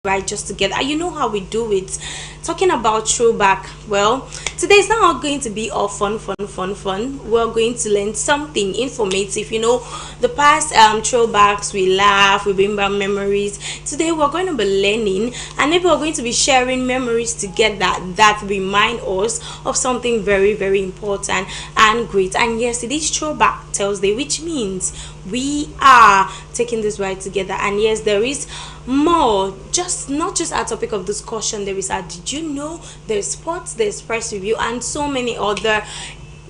right just together. And you know how we do it. Talking about throwback. Well, today is not going to be all fun. We're going to learn something informative. You know, the past throwbacks, we laugh, we bring back memories. Today we're going to be learning, and maybe we're going to be sharing memories together that remind us of something very important and great. And yes, it is Throwback Thursday, which means we are taking this ride together. And yes, there is more, just not just our topic of discussion. There is our did you know, there's sports, there's press review, and so many other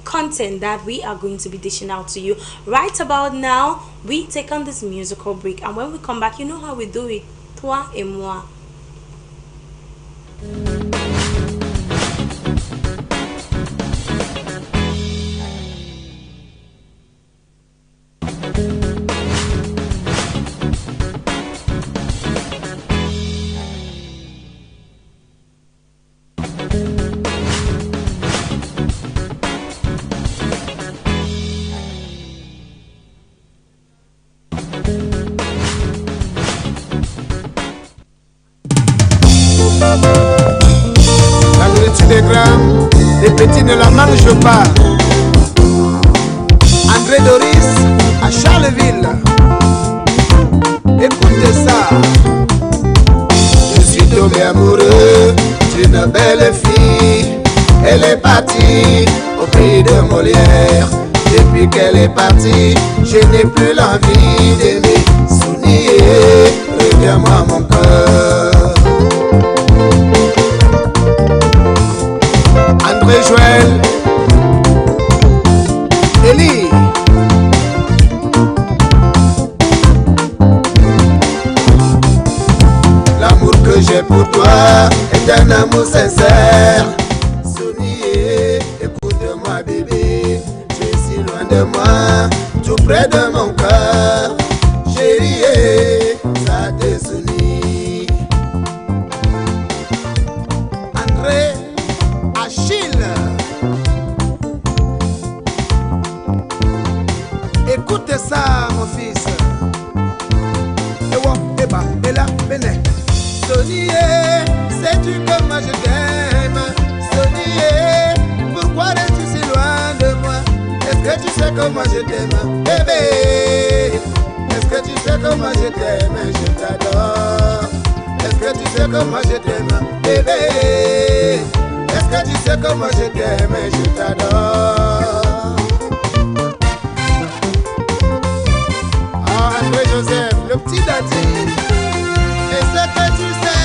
content that we are going to be dishing out to you. Right about now, we take on this musical break, and when we come back, you know how we do it. Toi et moi. La nourriture des grammes, les petits ne la mangent pas. André Doris à Charleville. Écoutez ça. Je suis tombé amoureux d'une belle fille. Elle est partie au pays de Molière. Depuis qu'elle est partie, je n'ai plus l'envie d'aimer. Sounier, reviens-moi mon cœur. André Joël, Elie. L'amour que j'ai pour toi est un amour sincère. Sounier, écoute-moi bébé. Tu es si loin de moi, tout près de mon cœur. Chérie, ça te sounie. André Achille, écoute ça mon fils. Ewa, Eba, Ella, Benet. Sonier, sais-tu que moi je t'aime? Sonier, pourquoi es-tu si loin de moi? Est-ce que tu sais que moi je t'aime, bébé? Est-ce que tu sais que moi je t'aime, je t'adore? Est-ce que tu sais que moi je t'aime, bébé? Est-ce que tu sais que moi je t'aime, je t'adore? Ah, André Joseph, le petit daddy. Est-ce que tu sais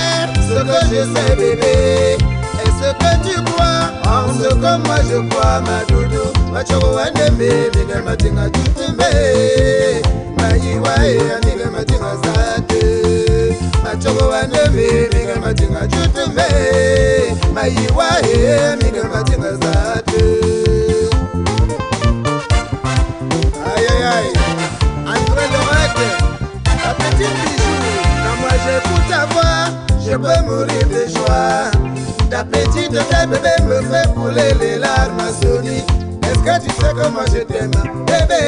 ce que je sais, bébé? Est-ce que tu crois en ce que moi je crois, ma doudou? Ma choro ane me, miga matinga tutume. Ma yiwae, amiga matinga zate. Ma choro ane me, miga matinga tutume. Ma yiwae, miga matinga zate. Aïe aïe aïe, André Lorette, la petite bijou. Quand moi j'écoute ta voix, je peux mourir de joie. Ta petite tête bébé me fait couler les larmes à Sony. Est-ce que tu sais que moi je t'aime, bébé?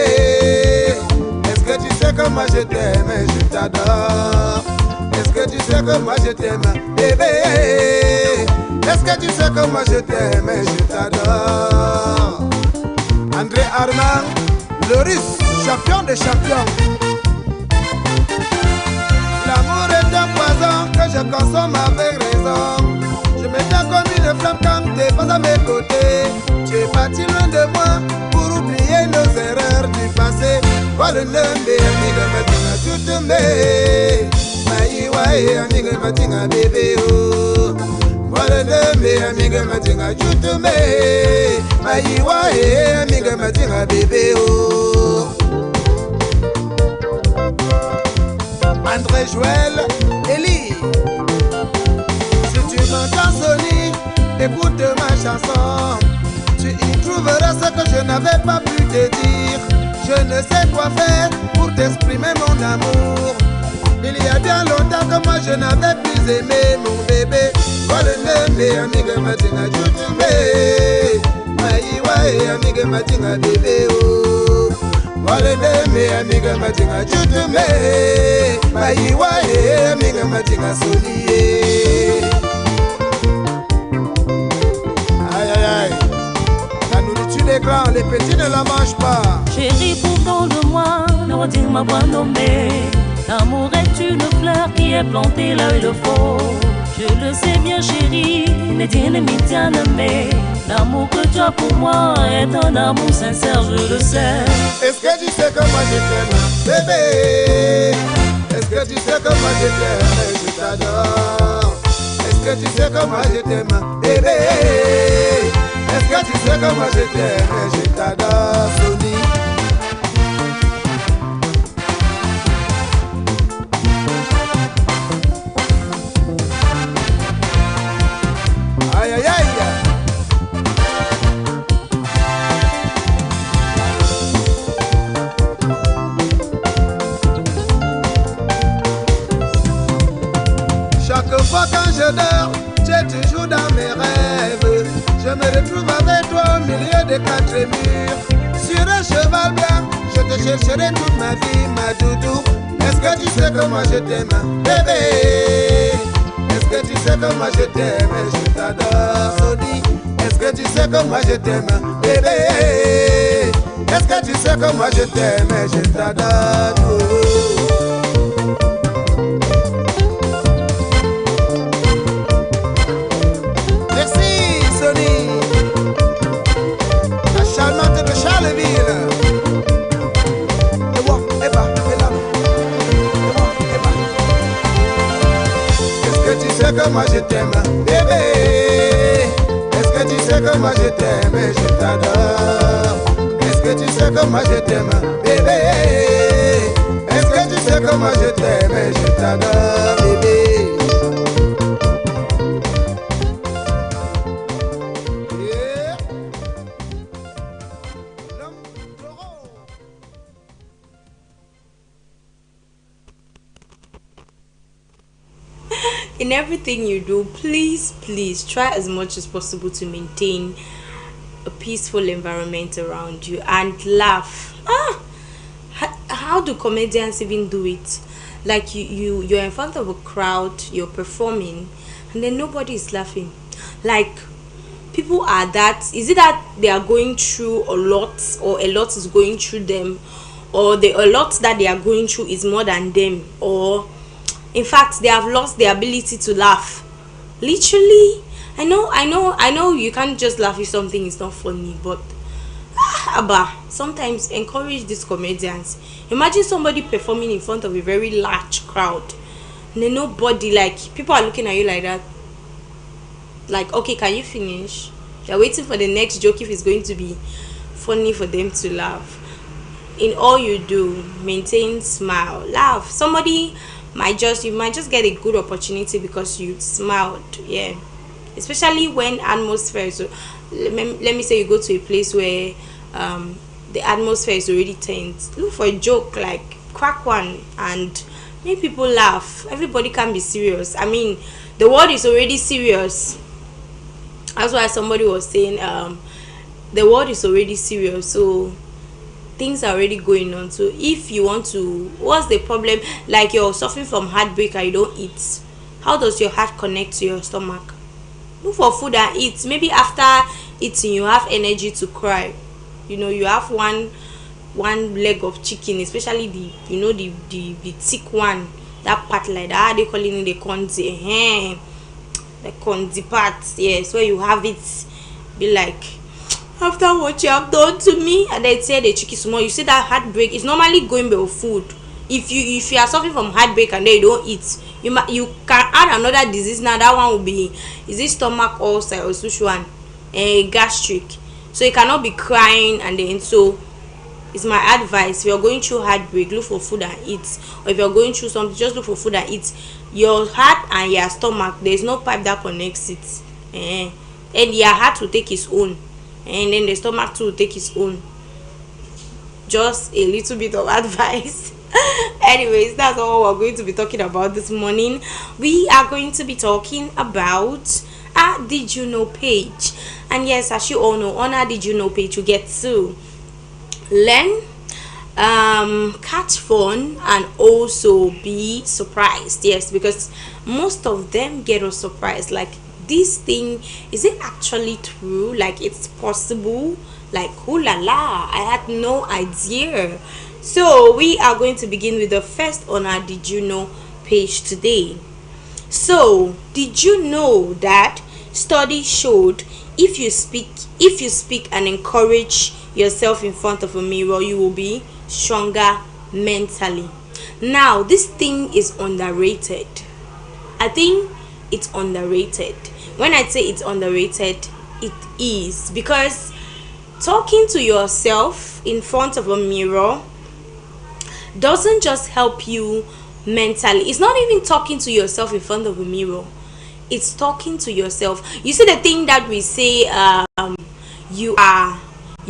Est-ce que tu sais que moi je t'aime, je t'adore? Est-ce que tu sais que moi je t'aime, bébé? Est-ce que tu sais que moi je t'aime, je t'adore? André Armand, le russe, champion des champions. L'amour est un poison que je consomme avec raison. Je me tiens comme une flamme quand t'es pas à mes côtés. Tu es parti loin de moi pour oublier nos erreurs du passé. Voilà le nombe, amiga matinga tutume. Maïwae, amiga matinga bébé oh. Voilà le nombe, amiga matinga tutume. Maïwae, amiga matinga bébé oh. André Joël, Elie. Si tu m'entends Sony, écoute ma chanson. Tu y trouveras ce que je n'avais pas pu te dire. Je ne sais quoi faire pour t'exprimer mon amour. Il y a bien longtemps que moi je n'avais plus aimé mon bébé. Voilà le nombe, amiga matinga tutume. Maïwae, amiga matinga bébé oh. Voilà le nombe, amiga matinga tutume. Maïwae, amiga matinga Sony. grands, les petits ne la mangent pas. Chérie, pardonne-moi, ne retire ma voix nommée. L'amour est une fleur qui est plantée là où il le faut. Je le sais bien chérie, n'est ennemi mais l'amour que tu as pour moi est un amour sincère, je le sais. Est-ce que tu sais que moi je t'aime, bébé? Est-ce que tu sais que moi je t'aime et je t'adore? Est-ce que tu sais que moi je t'aime, bébé? Est-ce que tu sais que moi je t'aime et je t'adore, Sony? Aïe aïe aïe. Chaque fois quand je dors, tu es toujours dans mes rêves. Je me retrouve avec toi au milieu des quatre murs. Sur un cheval blanc, je te chercherai toute ma vie, ma doudou. Est-ce que tu sais que moi je t'aime, bébé? Est-ce que tu sais que moi je t'aime et je t'adore, Sony? Est-ce que tu sais que moi je t'aime, bébé? Est-ce que tu sais que moi je t'aime et je t'adore? Merci, Sony. La charmante de Charleville. Et moi, et bah, et là. Et moi, et bah. Est-ce que tu sais que moi je t'aime, bébé? Est-ce que tu sais que moi je t'aime et je t'adore? Est-ce que tu sais que moi je t'aime, bébé? Est-ce que tu sais que moi je t'aime et je t'adore, bébé? Yeah. L'homme taureau. In everything you do, please try as much as possible to maintain a peaceful environment around you and laugh. How do comedians even do it? Like you're in front of a crowd, you're performing, and then nobody is laughing. Like, people are that, is it that they are going through a lot, or a lot is going through them, or a lot that they are going through is more than them, or in fact they have lost the ability to laugh? Literally, I know you can't just laugh if something is not funny, but abba, sometimes encourage these comedians. Imagine somebody performing in front of a very large crowd, and then nobody, like, people are looking at you like that, like, okay, can you finish? They're waiting for the next joke if it's going to be funny for them to laugh. In all you do, maintain smile, laugh. Somebody you might just get a good opportunity because you smiled. Yeah, especially when atmosphere, so let me say you go to a place where the atmosphere is already tense. Look for a joke, like crack one, and make people laugh. Everybody can be serious. I mean, the world is already serious. That's why somebody was saying the world is already serious, so things are already going on. So if you want to, what's the problem? Like, you're suffering from heartbreak and you don't eat, how does your heart connect to your stomach? Look for food and eat. Maybe after eating you have energy to cry. You have one leg of chicken, especially the thick one, that part, like that, how they call it, the conzi, the conzi part. Yes, where you have it, be like, after what you have done to me, and they say the chicken small. You see that heartbreak is normally going by food. If you are suffering from heartbreak and then you don't eat, you can add another disease. Now that one will be, is it stomach ulcer or such one, gastric. So you cannot be crying. And then, so it's my advice, if you're going through heartbreak, look for food and eat. Or if you're going through something, just look for food and eat. Your heart and your stomach, there's no pipe that connects it, and your heart will take its own, and then the stomach too will take its own. Just a little bit of advice. Anyways, that's all we're going to be talking about this morning. We are going to be talking about our Did You Know page. And yes, as you all know, on our Did You Know page, you get to learn, catch fun, and also be surprised. Yes, because most of them get us surprised, like, this thing, is it actually true? Like, it's possible? Like, ooh la la, I had no idea. So we are going to begin with the first on our Did You Know page today. So, did you know that study showed if you speak and encourage yourself in front of a mirror, you will be stronger mentally. Now, this thing is underrated. I think it's underrated. When I say it's underrated, it is, because talking to yourself in front of a mirror doesn't just help you mentally. It's not even talking to yourself in front of a mirror, it's talking to yourself. You see, the thing that we say, you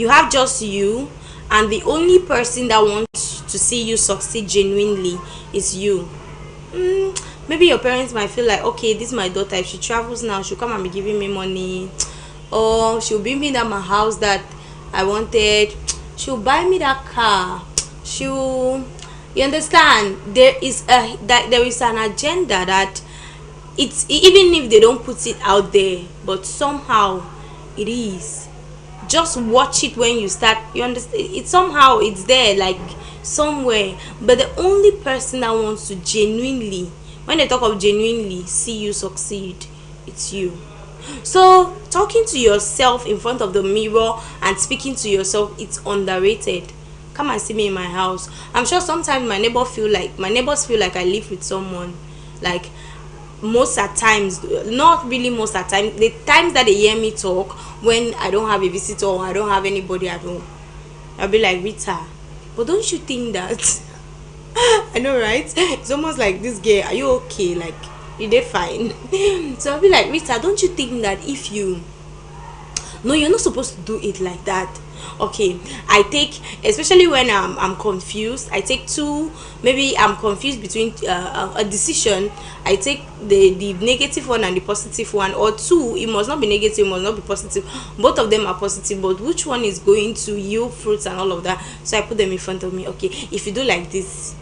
have just you, and the only person that wants to see you succeed genuinely is you. Maybe your parents might feel like, okay, this is my daughter, if she travels now, she'll come and be giving me money, or she'll bring me that my house that I wanted, she'll buy me that car, you understand? There is an agenda that, it's even if they don't put it out there, but somehow it is. Just watch it when you start, you understand, it somehow it's there, like somewhere. But the only person that wants to genuinely, when they talk of genuinely see you succeed, it's you. So talking to yourself in front of the mirror and speaking to yourself, it's underrated. Come and see me in my house. I'm sure sometimes my neighbors feel like I live with someone. Like, most at times, not really most at times, the times that they hear me talk, when I don't have a visitor or I don't have anybody at home, I'll be like, Rita, but don't you think that I know, right? It's almost like, this girl, are you okay? Like, you did fine. So I'll be like, Rita, don't you think that if you, no, you're not supposed to do it like that. Okay, I take, especially when I'm confused, I take two, maybe I'm confused between a decision, I take the negative one and the positive one, or two, it must not be negative, it must not be positive, both of them are positive, but which one is going to yield fruits and all of that. So I put them in front of me. Okay, if you do like this,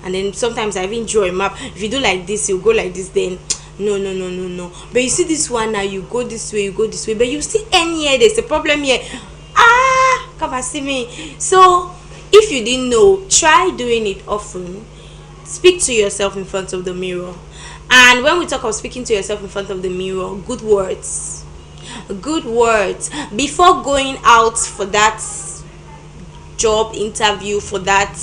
and then sometimes I even draw a map, if you do like this, you go like this, then no, but you see this one now, you go this way, but you see any here, there's a problem here. Come and see me. So if you didn't know, try doing it often. Speak to yourself in front of the mirror. And when we talk of speaking to yourself in front of the mirror, good words before going out for that job interview, for that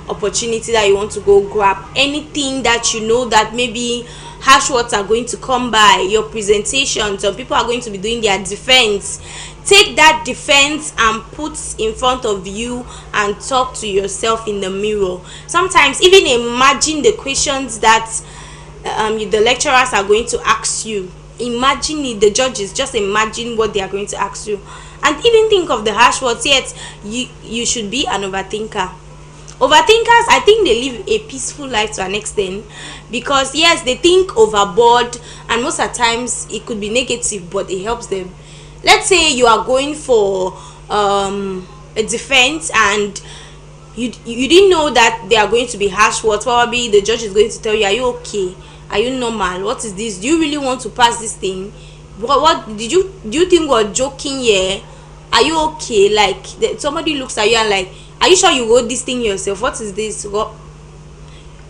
opportunity that you want to go grab, anything that you know that maybe harsh words are going to come by, your presentation, some people are going to be doing their defense. Take that defense and put in front of you and talk to yourself in the mirror. Sometimes even imagine the questions that the lecturers are going to ask you. Imagine it, the judges, just imagine what they are going to ask you, and even think of the harsh words. Yet you should be an overthinker. Overthinkers, I think they live a peaceful life to an extent, because yes, they think overboard, and most of the times it could be negative, but it helps them. Let's say you are going for a defense, and you didn't know that they are going to be harsh words. Probably the judge is going to tell you, are you okay? Are you normal? What is this? Do you really want to pass this thing? What do you think we're joking here? Are you okay? Like, somebody looks at you and like, are you sure you wrote this thing yourself? What is this? All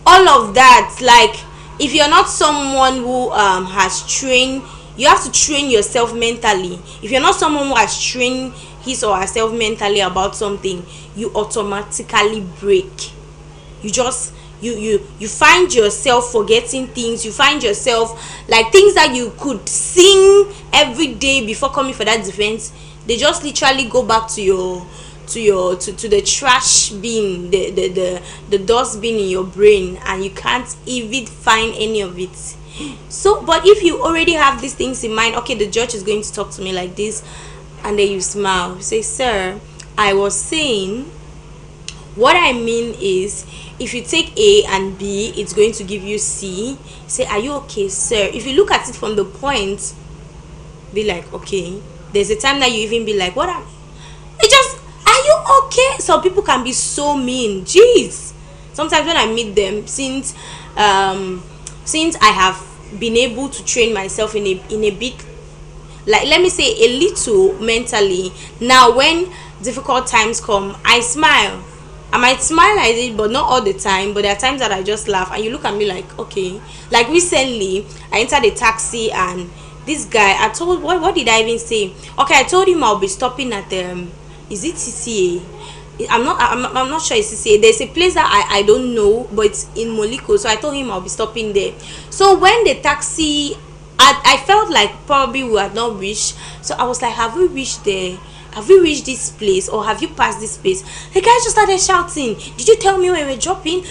of that. Like, if you're not someone who has trained, you have to train yourself mentally. If you're not someone who has trained his or herself mentally about something, you automatically break. You find yourself forgetting things. You find yourself like things that you could sing every day before coming for that defense, they just literally go back to the trash bin, the dust bin in your brain, and you can't even find any of it. So, but if you already have these things in mind, okay, the judge is going to talk to me like this, and then you smile, you say, sir, I was saying, what I mean is, if you take A and B, it's going to give you C. Say, are you okay, sir? If you look at it from the point, be like, okay. There's a time that you even be like, are you okay? Some people can be so mean. Jeez. Sometimes when I meet them, since I have been able to train myself in a bit, like let me say a little mentally. Now when difficult times come, I smile. I might smile at it, but not all the time. But there are times that I just laugh, and you look at me like, okay. Like recently, I entered a taxi, and this guy, I told, what did I even say? Okay, I told him I'll be stopping at is it CCA? I'm not sure it's CCA. There's a place that I don't know, but it's in Moliko. So I told him I'll be stopping there. So when the taxi, I felt like probably we had not reached. So I was like, have we reached there? Have we reached this place, or have you passed this place? The guy just started shouting, did you tell me when we were dropping?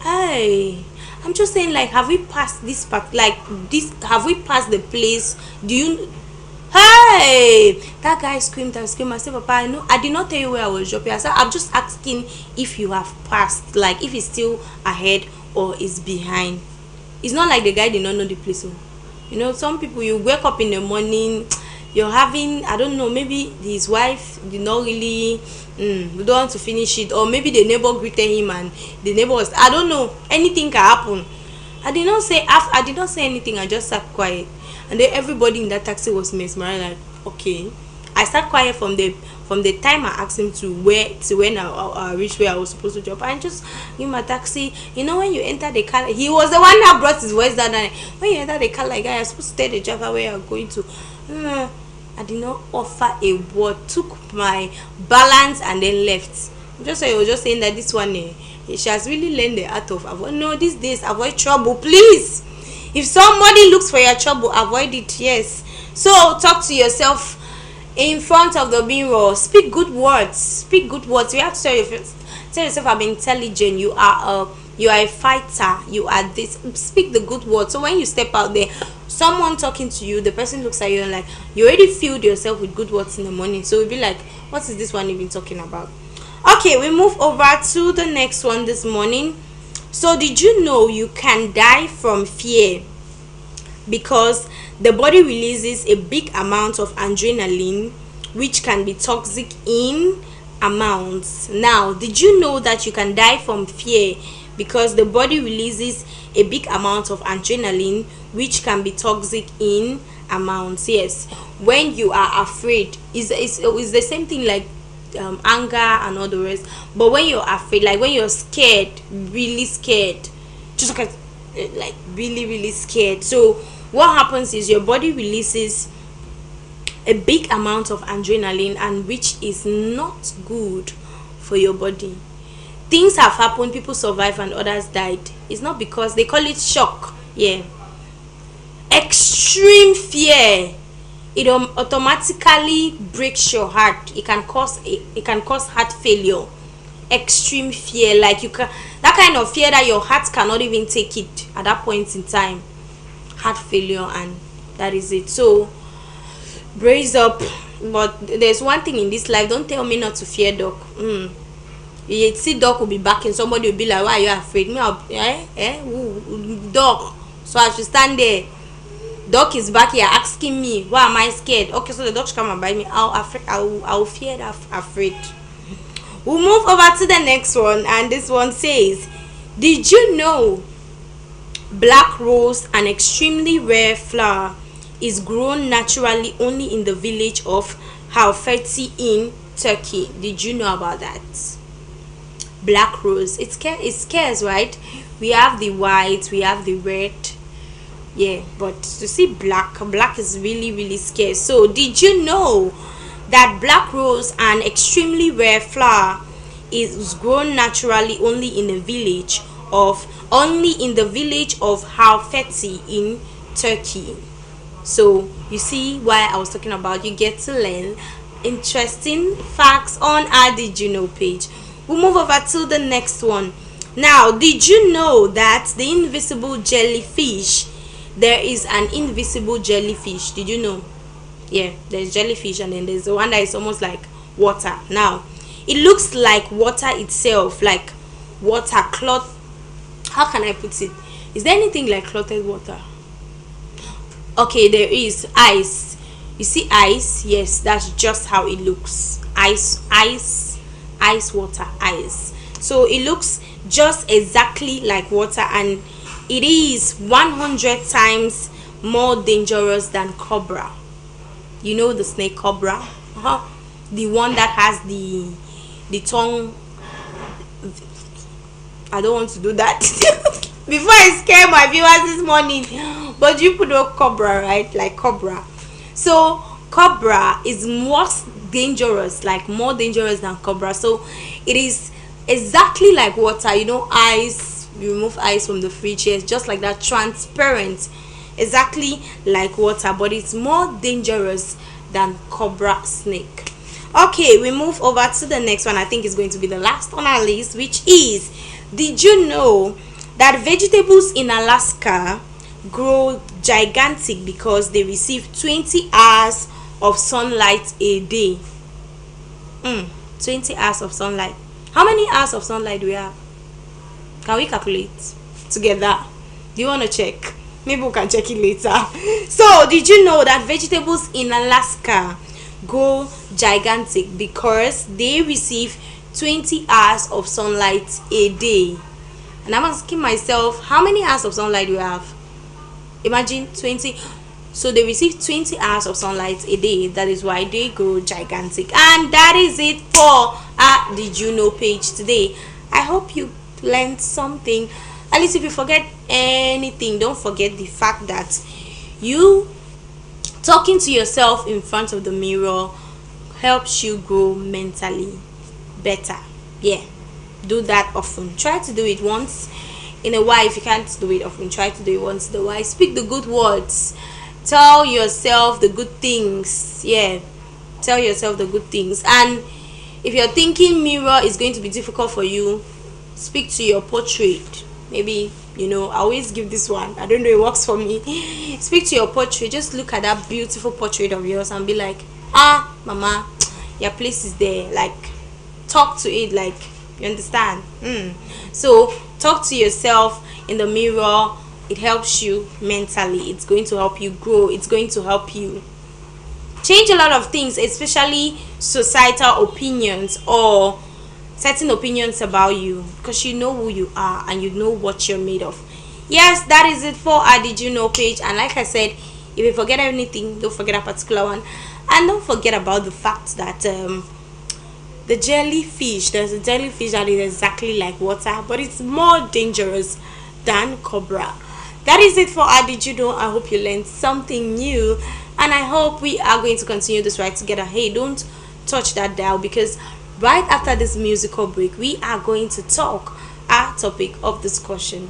Hey, I'm just saying, like, have we passed this part, like this, have we passed the place? Do you, hey, that guy screamed and screamed. I said, Papa, I know I did not tell you where I was dropping. I said, I'm just asking if you have passed, like if it's still ahead or is behind. It's not like the guy did not know the place. You know, some people, you wake up in the morning, you're having, I don't know, maybe his wife did not really don't want to finish it, or maybe the neighbor greeted him and the neighbor was, I don't know, anything can happen. I did not say anything. I just sat quiet, and then everybody in that taxi was mesmerized. Like, okay. I sat quiet from the time I asked him to when I reached where I was supposed to drop. I just give him a taxi. You know, when you enter the car, he was the one that brought his voice down. And when you enter the car, like, I'm supposed to tell the driver where you're going to. I did not offer a word, took my balance and then left. Just so I was just saying that this one, she has really learned the art of avoid. No, these days, avoid trouble, please. If somebody looks for your trouble, avoid it. Yes. So talk to yourself in front of the mirror. Speak good words. Speak good words. You have to tell yourself, I'm intelligent. You are a fighter. You are this. Speak the good words. So when you step out there, someone talking to you, the person looks at you and like, you already filled yourself with good words in the morning. So you'll be like, what is this one even talking about? Okay, we move over to the next one this morning. So did you know you can die from fear? Because the body releases a big amount of adrenaline, which can be toxic in amounts. Now, did you know that you can die from fear because the body releases a big amount of adrenaline, which can be toxic in amounts? Yes, when you are afraid, is the same thing like anger and all the rest. But when you're afraid, like when you're scared, really scared, just like really scared, so what happens is your body releases a big amount of adrenaline, and which is not good for your body. Things have happened, people survive and others died. It's not because they call it shock. Yeah, extreme fear, it automatically breaks your heart. It can cause heart failure. Extreme fear, like that kind of fear that your heart cannot even take it at that point in time. Heart failure, and that is it. So brace up. But there's one thing in this life, don't tell me not to fear dog. You see dog will be backing, somebody will be like, why are you afraid? Me, dog. So I should stand there, dog is back here asking me why am I scared. Okay, so the dog should come and bite me. I'll fear that afraid. We'll move over to the next one, and this one says, did you know black rose, an extremely rare flower, is grown naturally only in the village of Halfeti in Turkey? Did you know about that? Black rose, it's scarce, right? We have the white, we have the red. Yeah, but to see black is really scarce. So did you know that black rose, an extremely rare flower, is grown naturally only in the village of Halfeti in Turkey? So you see why I was talking about, you get to learn interesting facts on our Did You Know page. We'll move over to the next one. Now, did you know that the invisible jellyfish, there is an invisible jellyfish? Did you know? Yeah, there's jellyfish, and then there's the one that is almost like water. Now, it looks like water itself, like water clot. How can I put it? Is there anything like clotted water? Okay, there is ice. You see ice? Yes, that's just how it looks. Ice water, ice. So it looks just exactly like water, and it is 100 times more dangerous than cobra. You know the snake cobra, the one that has the tongue. I don't want to do that before I scare my viewers this morning. But you put a cobra, right? Like cobra. So cobra is dangerous, like more dangerous than cobra. So it is exactly like water. You know, ice. You remove ice from the fridge. It's just like that, transparent, exactly like water, but it's more dangerous than cobra snake. Okay, we move over to the next one. I think it's going to be the last on our list, which is, did you know that vegetables in Alaska grow gigantic because they receive 20 hours of sunlight a day? 20 hours of sunlight. How many hours of sunlight do we have? Can we calculate together? Do you want to check? Maybe we can check it later. So, did you know that vegetables in Alaska grow gigantic because they receive 20 hours of sunlight a day? And I'm asking myself, how many hours of sunlight do we have? Imagine 20. So they receive 20 hours of sunlight a day. That is why they grow gigantic. And that is it for our Did You Know page today. I hope you learned something. At least if you forget anything, don't forget the fact that you talking to yourself in front of the mirror helps you grow mentally better. Yeah, do that often. Try to do it once in a while. If you can't do it often, try to do it once in a while. Speak the good words. Tell yourself the good things. Yeah, tell yourself the good things. And if you're thinking mirror is going to be difficult for you, speak to your portrait. Maybe, I always give this one. I don't know, it works for me. Speak to your portrait. Just look at that beautiful portrait of yours and be like, mama, your place is there. Like, talk to it, like, you understand? So talk to yourself in the mirror. It helps you mentally. It's going to help you grow. It's going to help you change a lot of things, especially societal opinions or certain opinions about you, because you know who you are and you know what you're made of. Yes, that is it for our Did You Know page. And like I said, if you forget anything, don't forget a particular one. And don't forget about the fact that the jellyfish, there's a jellyfish that is exactly like water, but it's more dangerous than cobra. That is it for our Did You Know. I hope you learned something new, and I hope we are going to continue this ride together. Hey, don't touch that dial, because right after this musical break, we are going to talk our topic of discussion.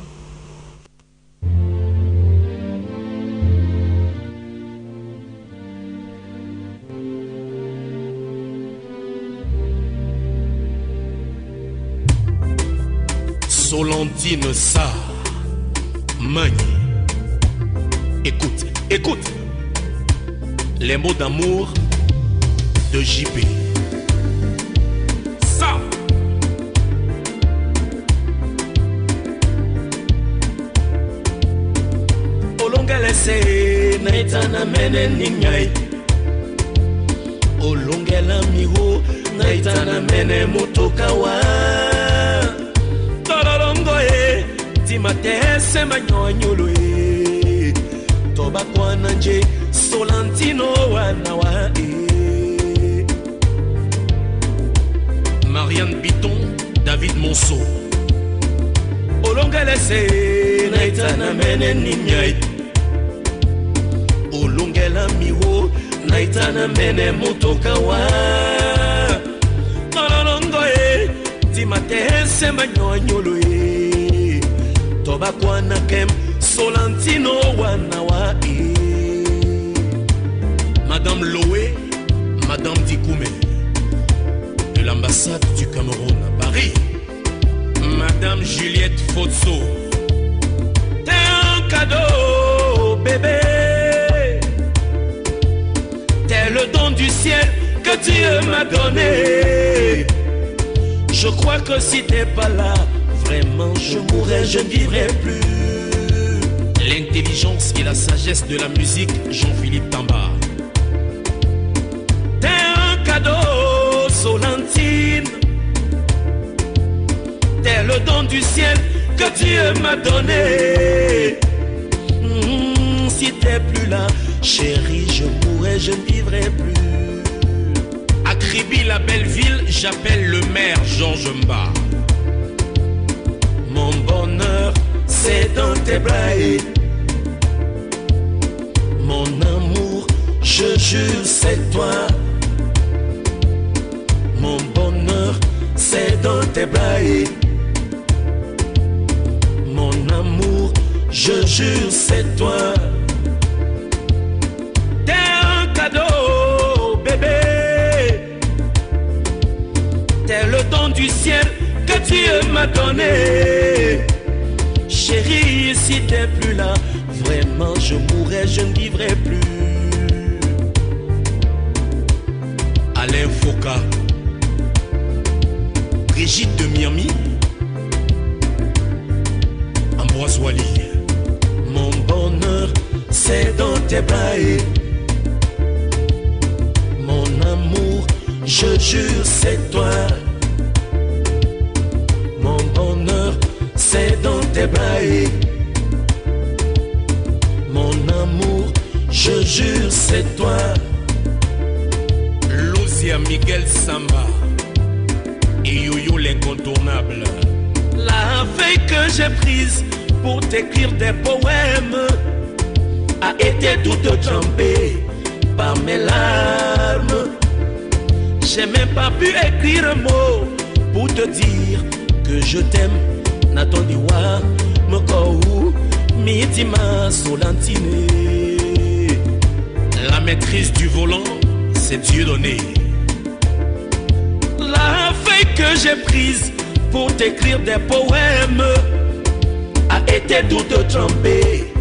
Solentine ça, Magny. Écoute, les mots d'amour de JP. Ça. Olongele se naitana mene ninyai. Olongela miho naitana mene motokawa. Matese manyonyolo toba kwana nje solantino wanawa Marianne Biton, David Monceau. Olongele se naitana mene ninyai. Olongela miho naitana mene motokawa. Nolongo timatese manyonyolo Tobakwana kem solantino wanawa Madame Loé, Madame Dikoumé de l'ambassade du Cameroun à Paris. Madame Juliette Fotso, t'es un cadeau bébé. T'es le don du ciel que Dieu m'a donné. Je crois que si t'es pas là, vraiment je mourrais, je ne vivrais plus. L'intelligence et la sagesse de la musique, Jean-Philippe Tamba. T'es un cadeau, Solentine. T'es le don du ciel que Dieu m'a donné. si t'es plus là. Chérie, je mourrai, je ne vivrai plus. À Kribi, la belle ville, j'appelle le maire Georges Mba. Mon bonheur, c'est dans tes bras. Mon amour, je jure, c'est toi. Mon bonheur, c'est dans tes bras. Mon amour, je jure, c'est toi. T'es un cadeau, bébé. T'es le don du ciel que Dieu m'a donné. Chérie, si t'es plus là, vraiment je mourrai, je ne vivrai plus. Alain Foucault, Brigitte de Miami, Ambroise Wally. Mon bonheur, c'est dans tes bras. Mon amour, je jure, c'est toi. Mon bonheur, c'est dans tes bras. Mon amour, je jure, c'est toi. Luzia Miguel Samba et Yo-Yo l'incontournable. La feuille que j'ai prise pour t'écrire des poèmes a été toute trempée par mes larmes. J'ai même pas pu écrire un mot pour te dire que je t'aime. Natondiwa, Mokou, Mitima, Solantine. La maîtrise du volant, c'est Dieu donné. La feuille que j'ai prise pour t'écrire des poèmes a été toute trempée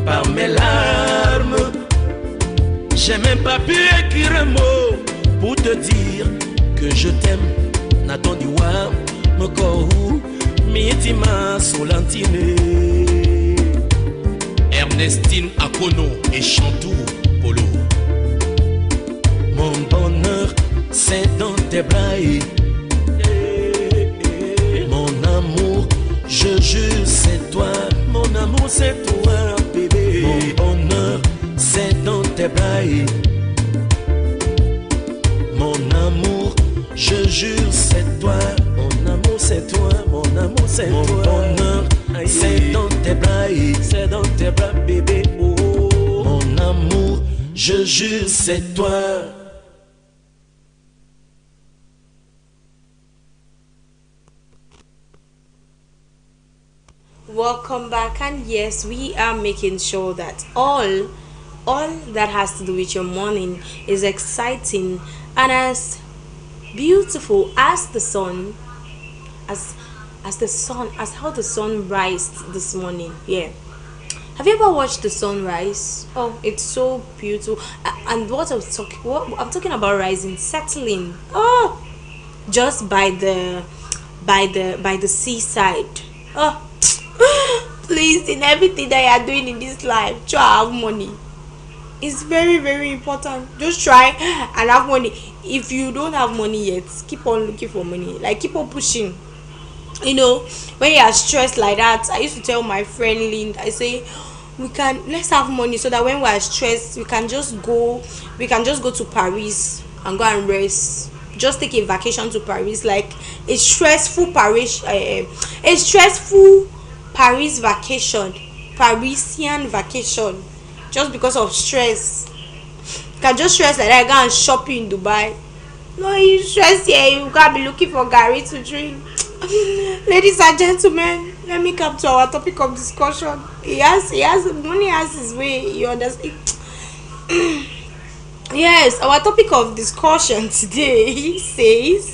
par mes larmes. J'ai même pas pu écrire un mot pour te dire que je t'aime. Natondiwa, Mokou, Mitima, Solantine. Ernestine Akono et Chantou Polo. Mon bonheur, c'est dans tes bras. Mon amour, je jure, c'est toi. Mon amour, c'est toi, bébé. Mon bonheur, c'est dans tes bras. Mon amour, je jure, c'est toi. Mon amour, c'est toi. Mon amour, c'est toi. Mon bonheur, c'est dans tes bras. C'est dans tes bras, bébé. Oh. Mon amour, je jure, c'est toi. Welcome back, and yes, we are making sure that all that has to do with your morning is exciting and as beautiful as the sun, as how the sun rised this morning. Yeah, have you ever watched the sunrise? Oh, it's so beautiful. And what I'm talking about, rising, settling. Oh, just by the seaside. Oh, please, in everything that you are doing in this life, try have money. It's very, very important. Just try and have money. If you don't have money yet, keep on looking for money. Like, keep on pushing. When you are stressed like that, I used to tell my friend Lind, I say, let's have money so that when we are stressed, we can just go to Paris and go and rest. Just take a vacation to Paris, like a stressful Paris vacation, Parisian vacation, just because of stress. You can just stress like that, go and shop in Dubai. No, you stress here, you gotta be looking for Gary to drink. Ladies and gentlemen, let me come to our topic of discussion. Money has his way, you understand? Yes, our topic of discussion today says,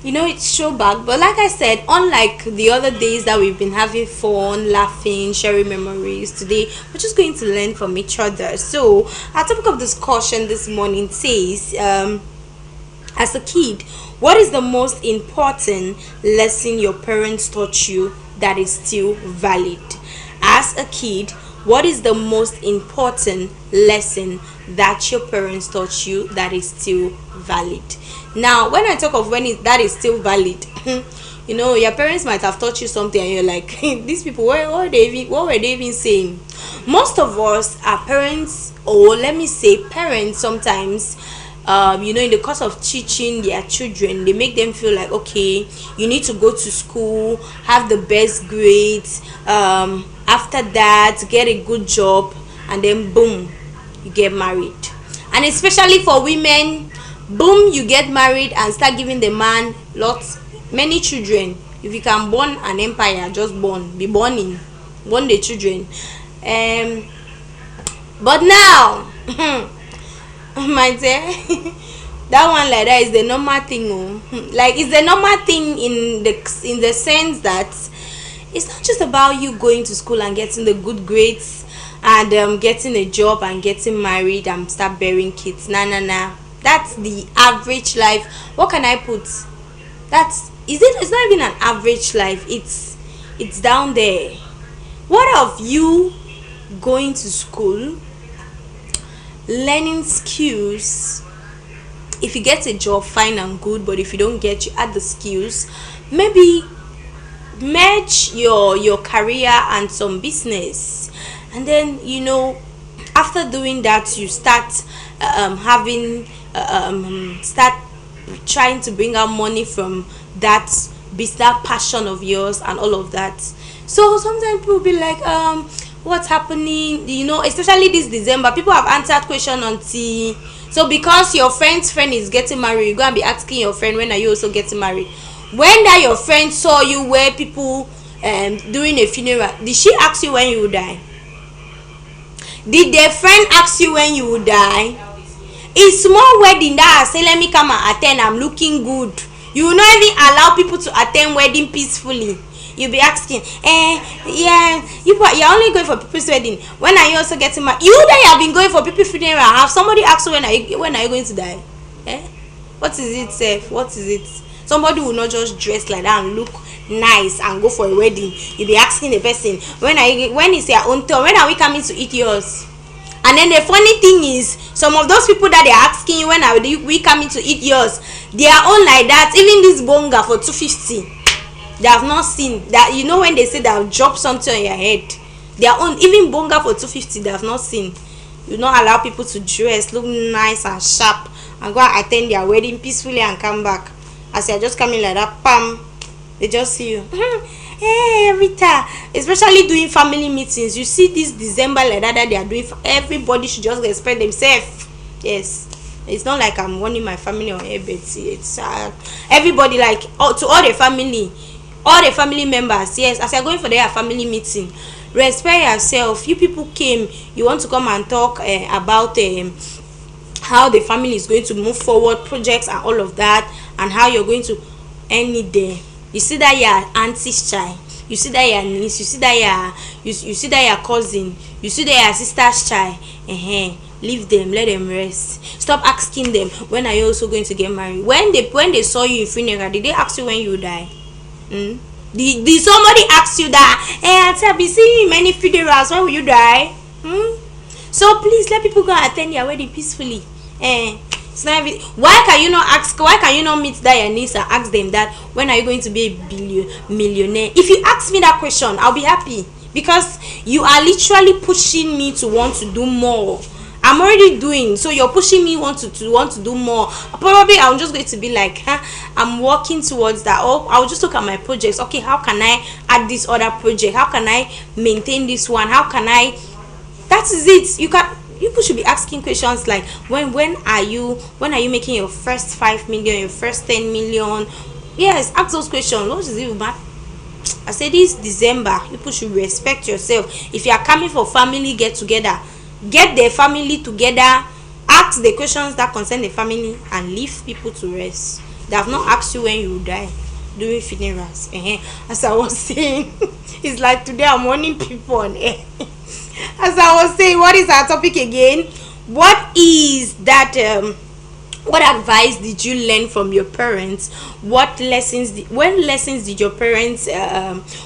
it's throwback, but like I said, unlike the other days that we've been having fun, laughing, sharing memories, today we're just going to learn from each other. So our topic of discussion this morning says, as a kid, what is the most important lesson your parents taught you that is still valid? As a kid, what is the most important lesson that your parents taught you that is still valid? Now, when I talk of that is still valid, You know, your parents might have taught you something and you're like, these people, what were they even saying? Most of us are parents, or let me say parents sometimes. You know, in the course of teaching their children, they make them feel like, okay, you need to go to school, have the best grades, after that get a good job, and then boom, you get married. And especially for women, boom, you get married and start giving the man many children. If you can born an empire, just born the children. But now my dear, that one like that is the normal thing. Like, it's the normal thing in the sense that it's not just about you going to school and getting the good grades and getting a job and getting married and start bearing kids. Nah. That's the average life. What can I put? It's not even an average life. It's down there. What of you going to school, learning skills? If you get a job, fine and good, but if you don't get, you add the skills. Maybe merge your career and some business, and then, you know, after doing that, you start start trying to bring out money from that business passion of yours and all of that. So sometimes people be like, what's happening, you know, especially this December, people have answered question until, so because your friend's friend is getting married, you go and be asking your friend, when are you also getting married? When that your friend saw you where people doing a funeral, did she ask you when you will die? Did the friend ask you when you will die? It's small wedding that I say, let me come and attend, I'm looking good. You will not even allow people to attend wedding peacefully. You'll be asking, you're only going for people's wedding. When are you also getting married? You that you have been going for people's funeral, have somebody asked you when are you going to die? What is it, Seth? What is it? Somebody will not just dress like that and look nice and go for a wedding. You'll be asking the person, when is your own turn? When are we coming to eat yours? And then the funny thing is, some of those people that they're asking you, when are we coming to eat yours, they are all like that. Even this bonga for 250, they have not seen that. You know, when they say they'll drop something on your head, their own, even bonga for 250, they have not seen. You not allow people to dress, look nice and sharp, and go and attend their wedding peacefully and come back. As you're just coming like that, pam, they just see you. Hey, Rita, especially doing family meetings. You see this December like that they are doing. Everybody should just respect themselves. Yes, it's not like I'm warning my family or everybody. It's everybody, like, to all the family members. Yes, as you're going for their family meeting, respect yourself. You people came, you want to come and talk about how the family is going to move forward, projects and all of that, and how you're going to end it there. You see that your auntie's child, you see that your niece, you see that you see that your cousin, you see that your sister's child. Leave them, let them rest. Stop asking them, when are you also going to get married? When they saw you in funeral, did they ask you when you die? Did somebody ask you that? Auntie, I've been seeing you in many funerals, when will you die? So please let people go and attend their wedding peacefully. It's not even, why can you not meet that your niece and ask them that, when are you going to be a millionaire? If you ask me that question, I'll be happy, because you are literally pushing me to want to do more. I'm already doing, so you're pushing me want to do more. Probably I'm just going to be like, I'm working towards that. Or I'll just look at my projects. Okay, how can I add this other project? How can I maintain this one? How can I? That is it. People should be asking questions like, when are you making your first 5 million, your first 10 million? Yes, ask those questions. What is it about? I said this December, people should respect yourself. If you are coming for family get together, get the family together, ask the questions that concern the family, and leave people to rest. They have not asked you when you will die during funerals. As I was saying, it's like today I'm warning people on air. As I was saying, what is our topic again? What is that what advice did you learn from your parents? What lessons did your parents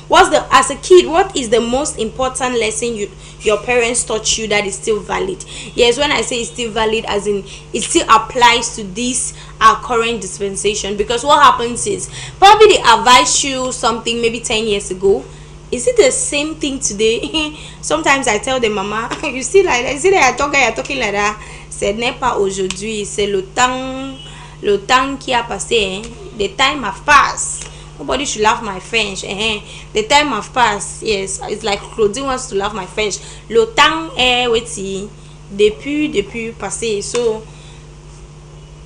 what's the as a kid, what is the most important lesson your parents taught you that is still valid? Yes, when I say it's still valid, as in it still applies to this our current dispensation. Because what happens is, probably they advised you something maybe 10 years ago. Is it the same thing today? Sometimes I tell them, mama, you see like that, you see that you're talking like that. Ce n'est pas aujourd'hui, c'est le temps qui a passé. The time have passed. Nobody should laugh my French. The time have passed. Yes, it's like Claudine wants to laugh my French. Le temps est depuis passé. So,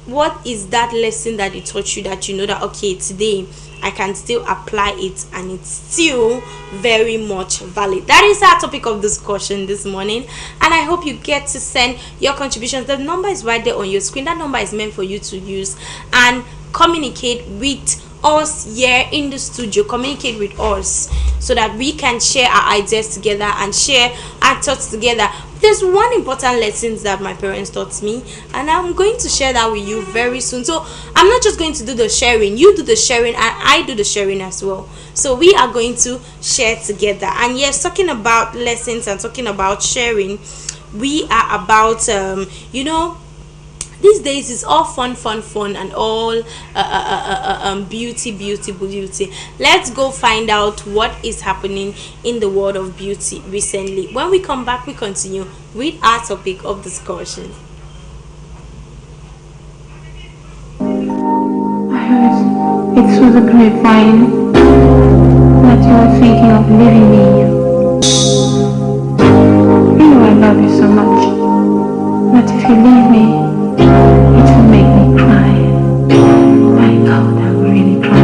what is that lesson that it taught you that you know that okay, today I can still apply it and it's still very much valid? That is our topic of discussion this morning, and I hope you get to send your contributions. The number is right there on your screen. That number is meant for you to use and communicate with us here in the studio. Communicate with us so that we can share our ideas together and share our thoughts together. There's one important lesson that my parents taught me, and I'm going to share that with you very soon. So I'm not just going to do the sharing, you do the sharing and I do the sharing as well. So we are going to share together. And yes, talking about lessons and talking about sharing, we are about these days it's all fun and all beauty. Let's go find out what is happening in the world of beauty recently. When we come back, we continue with our topic of discussion. I heard it through the grapevine that you are thinking of leaving me. You know I love you so much, but if you leave me, it will make me cry. My God, I will really cry.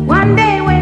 One day when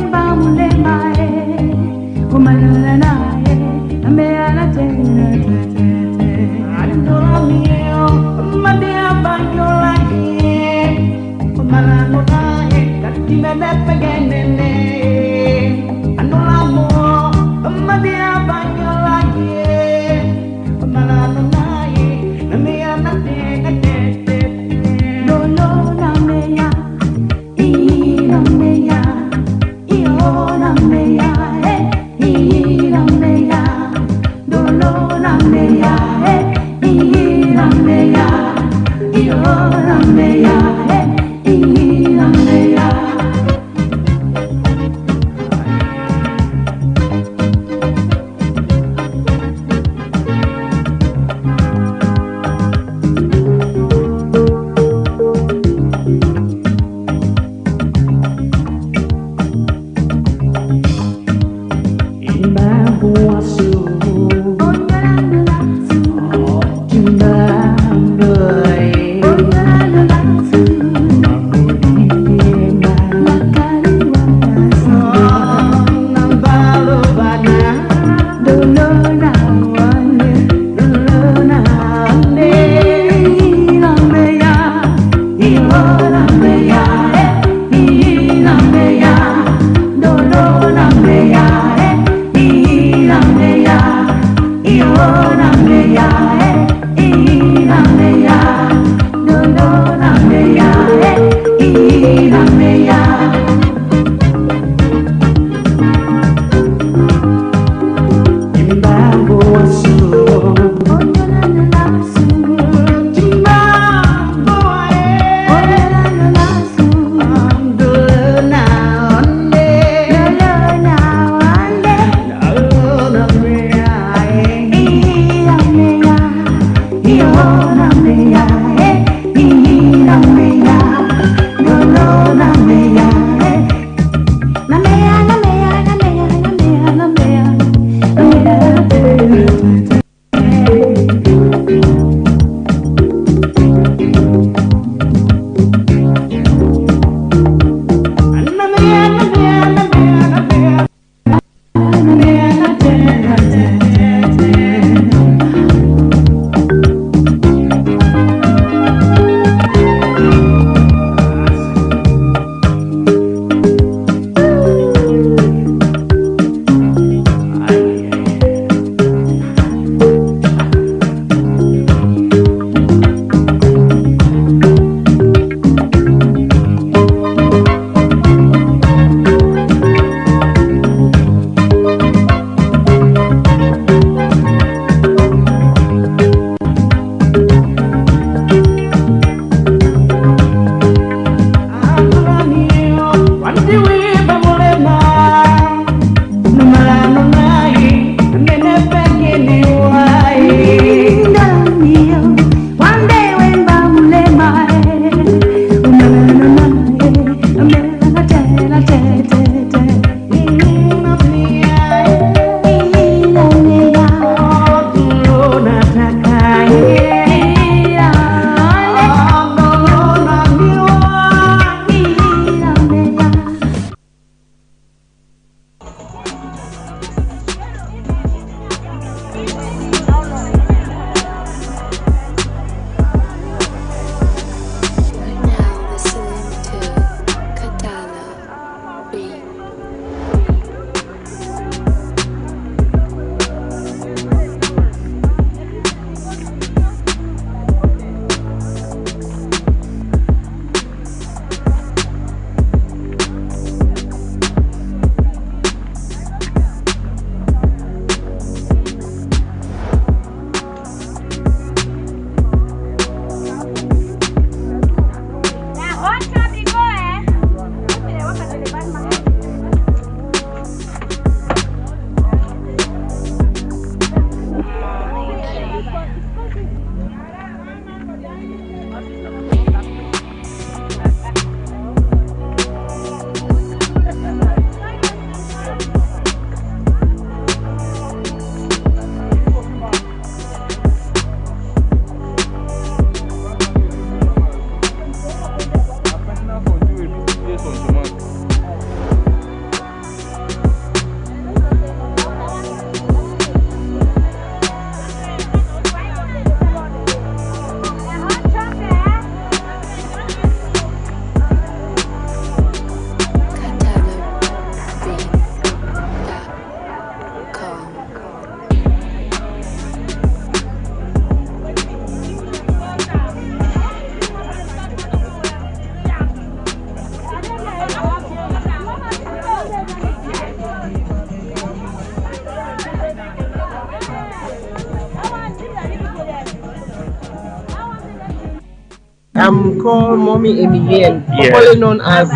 call Mommy Emilienne, Yes. formerly known as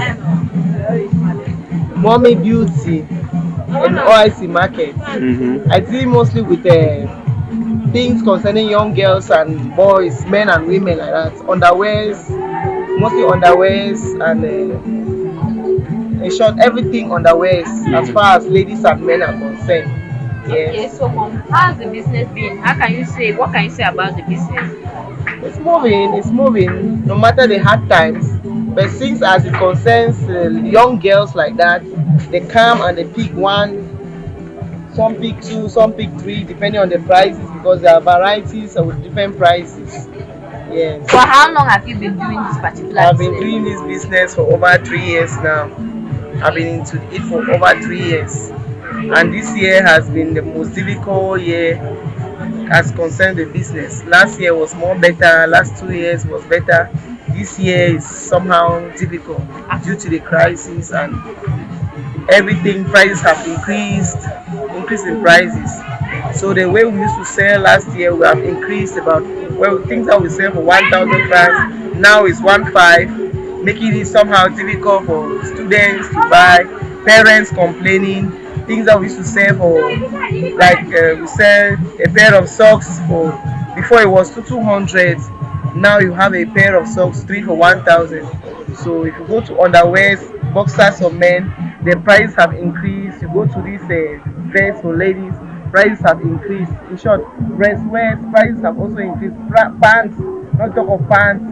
Mommy Beauty in OIC Market. I deal mostly with things concerning young girls and boys, men and women like that. Underwears, mostly underwears and in short, everything underwears as far as ladies and men are concerned. Okay, Yes. so how's the business been? How can you say? What can you say about the business? It's moving, no matter the hard times. But since as it concerns young girls like that, they come and they pick one, some pick two, some pick three, depending on the prices because there are varieties with different prices. Yes. For how long have you been doing this particular I've been business? doing this business for over 3 years now. I've been into it for over 3 years. And this year has been the most difficult year as concerned the business. Last year was more better, last 2 years was better. This year is somehow difficult due to the crisis and everything. Prices have increased in prices. So the way we used to sell last year, we have increased about, well, things that we sell for 1,000 francs now is 1,500, making it somehow difficult for students to buy, parents complaining. Things that we used to sell for, like we sell a pair of socks for, before it was 200, now you have a pair of socks 3 for 1,000. So if you go to underwears, boxers for men, the prices have increased. You go to these vests for ladies, prices have increased. In short, breast wear prices have also increased. Pants, not talk of pants.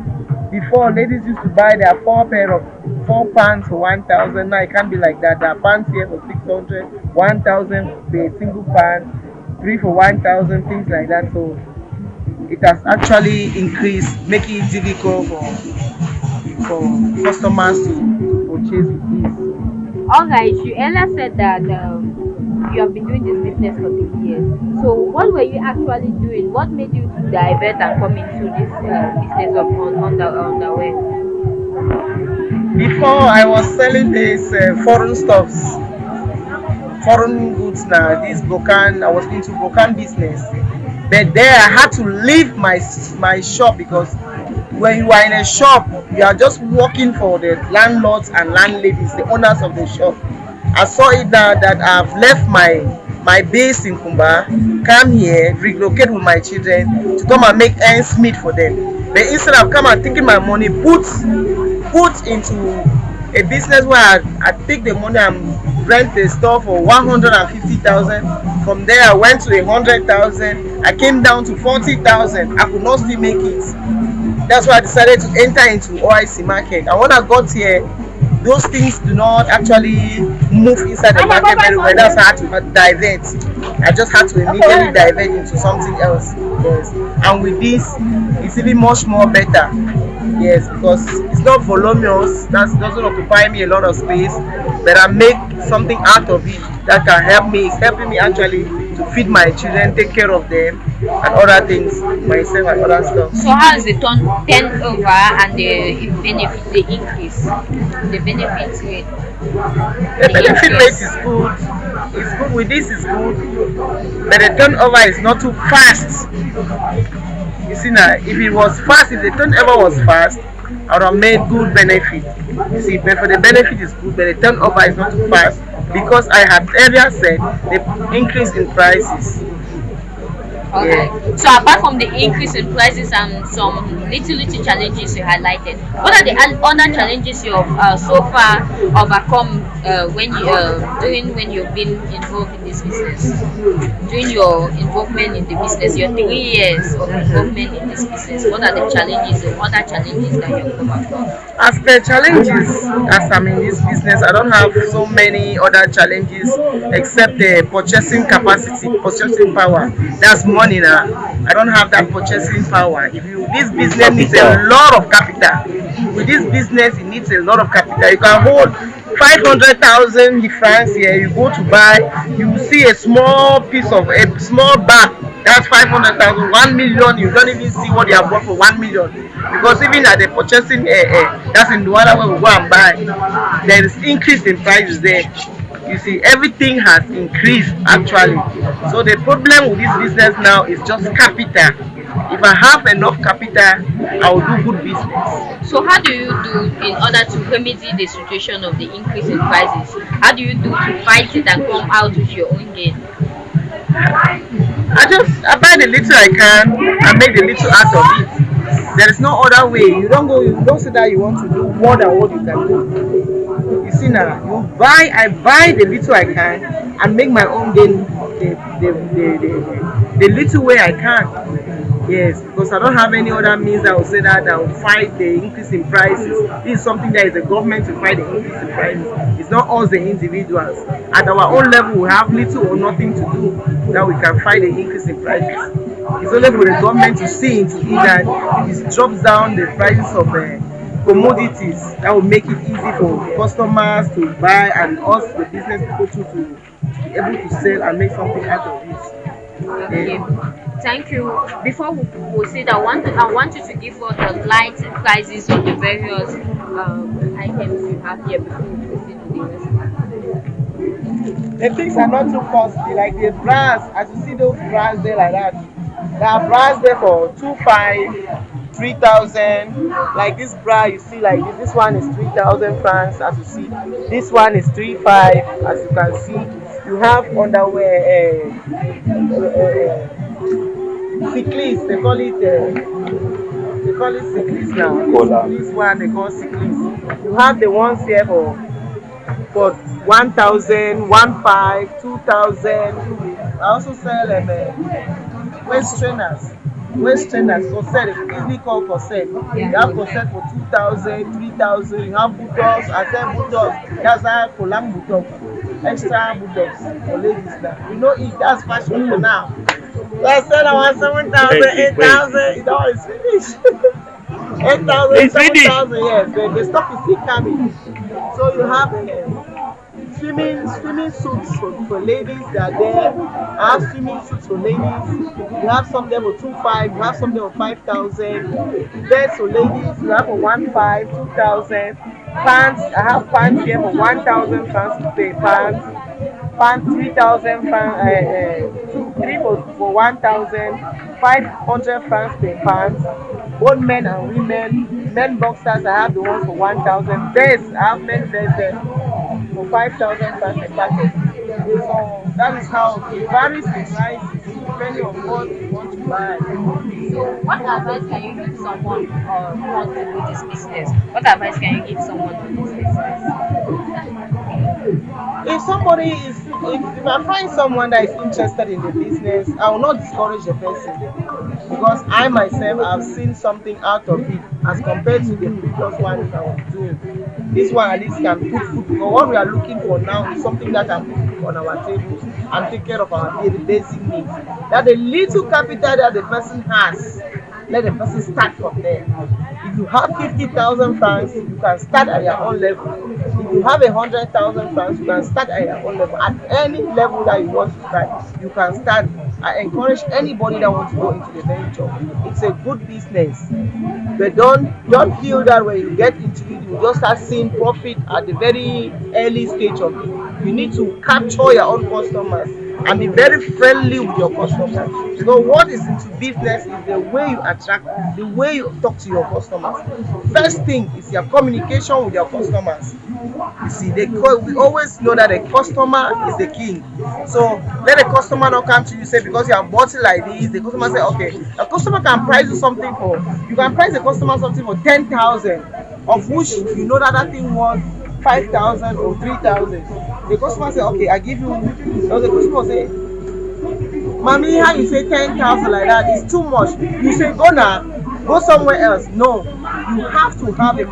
Before, ladies used to buy their four pants for 1,000. Now it can't be like that. There are pants here for 600, 1,000 for a single pant, 3 for 1,000, things like that. So it has actually increased, making it difficult for customers to purchase with ease. Alright, you earlier said that you have been doing this business for 3 years. So what were you actually doing? What made you to divert and come into this business of underwear? Before I was selling these foreign stuffs, foreign goods now, this Bokan, I was into Bokan business. But there I had to leave my shop because when you are in a shop, you are just working for the landlords and landladies, the owners of the shop. I saw it now that I've left my base in Kumba, come here, relocate with my children to come and make ends meet for them. But instead of come and taking my money, put into a business where I take the money and rent the store for 150,000. From there I went to 100,000. I came down to 40,000. I could not still make it. That's why I decided to enter into OIC market. And when I got here, those things do not actually move inside the market very well. That's how I had to divert. I just had to immediately divert into something else. Yes. And with this, it's even much more better. Yes, because it's not voluminous. That doesn't occupy me a lot of space. But I make something out of it that can help me. It's helping me actually to feed my children, take care of them, and other things, myself and other stuff. So how is the turnover and the benefit, the increase, the benefit rate? The benefit rate is good. It's good. With this is good, but the turnover is not too fast. You see now, if it was fast, if the turnover was fast, I would have made good benefit. You see, but for the benefit is good, but the turnover is not too fast because I had earlier said the increase in prices. Okay. Yeah. So apart from the increase in prices and some little challenges you highlighted, what are the other challenges you have so far overcome when you've been involved in this business? During your involvement in the business, your 3 years of involvement in this business, what are the challenges, the other challenges that you have overcome? As the challenges, as I'm in this business, I don't have so many other challenges except the purchasing capacity, purchasing power. That's money now. I don't have that purchasing power. This business needs a lot of capital. With this business, it needs a lot of capital. You can hold 500,000 francs here. You go to buy, you see a small bag. That's 500,000, 1 million. You don't even see what you have bought for 1 million. Because even at the purchasing, that's in the other way we go and buy. There is increase in prices there. You see, everything has increased actually. So the problem with this business now is just capital. If I have enough capital, I will do good business. So how do you do in order to remedy the situation of the increase in prices? How do you do to fight it and come out with your own gain? I buy the little I can and make the little out of it. There is no other way. You don't say that you want to do more than what you can do. You see now, I buy the little I can and make my own gain the little way I can. Yes, because I don't have any other means that will say that I will fight the increase in prices. This is something that is the government to fight the increase in prices. It's not us, the individuals. At our own level, we have little or nothing to do that we can fight the increase in prices. It's only for the government to see into it that if it drops down the prices of commodities, that will make it easy for customers to buy and us, the business people, to be able to sell and make something out of it. Okay. Yeah. Thank you. Before we proceed, I want you to give us the light prices of the various items you have here before we proceed with the rest. The things are not too costly, like the bras, as you see those bras there like that. There are bras there for 2,500, 3,000. Like this bra you see like this one is 3,000 francs as you see. This one is 3,500 as you can see. You have underwear, cyclist, they call it cyclist now. This one they call cyclist. You have the ones here for 1,000, 1,500, 2,000. I also sell waist trainers. Waist trainers, corset, easily called corset. You have corset for 2,000, 3,000. You have buttocks. I sell buttocks. That's how Kolam buttocks. Extra buttocks for ladies now. You know it. That's fashion for now. So I said I want 7,000, 8,000. You know it's finished. 8,000, 7,000. Yes, the stock is still coming. So you have swimming suits for ladies that are there. I have swimming suits for ladies. You have some there for 2,500. You have some there for 5,000. Beds for ladies. You have for 1,500, 2,000. Pants. I have pants here for 1,000 francs to pay pants. Pants 3,000 francs. Three for 1,000. 500 francs per pants. Both men and women. Men boxers. I have the ones for 1,000. Vests. I have men vests there for 5,000 francs a packet. So that is how it varies in prices depending on what you want to buy. So what advice can you give someone who wants to do this business? What advice can you give someone to do this business? If somebody is, if I find someone that is interested in the business, I will not discourage the person because I myself have seen something out of it as compared to the previous one I was doing. This one at least can put food because what we are looking for now is something that can put food on our tables and take care of our daily basic needs. That the little capital that the person has, let the person start from there. If you have 50,000 francs, you can start at your own level. If you have 100,000 francs, you can start at your own level. At any level that you want to start, you can start. I encourage anybody that wants to go into the venture. It's a good business, but don't feel that when you get into it, you just start seeing profit at the very early stage of it. You need to capture your own customers and be very friendly with your customers. Because what is into business is the way you attract, the way you talk to your customers. First thing is your communication with your customers. You see, we always know that the customer is the king. So let the customer not come to you say because you have bought it like this. The customer say, okay, a customer can price you something for. You can price the customer something for 10,000, of which you know that thing was 5,000 or 3,000. The customer say, okay, I give you. Now the customer say, Mommy, how you say 10,000 like that? It's too much. You say, go now, go somewhere else. No, you have to have a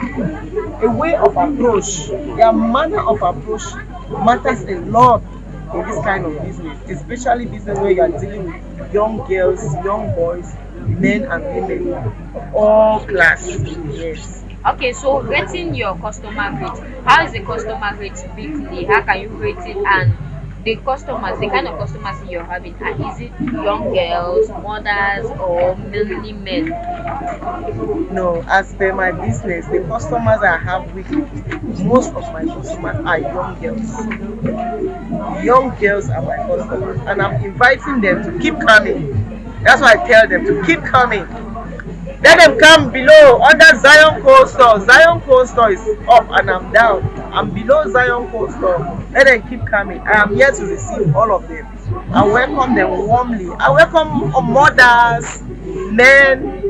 way of approach. Your manner of approach matters a lot in this kind of business, especially business where you are dealing with young girls, young boys, men and women of all classes. Yes. Okay, so rating your customer rate. How is the customer rate weekly? How can you rate it? And the customers, the kind of customers you're having, is it young girls, mothers, or mainly men? No, as per my business, the customers I have weekly, most of my customers are young girls. Young girls are my customers, and I'm inviting them to keep coming. That's why I tell them to keep coming. Let them come below under Zion Coastal. Zion Coastal is up and I'm down. I'm below Zion Coastal. Let them keep coming. I am here to receive all of them. I welcome them warmly. I welcome mothers, men,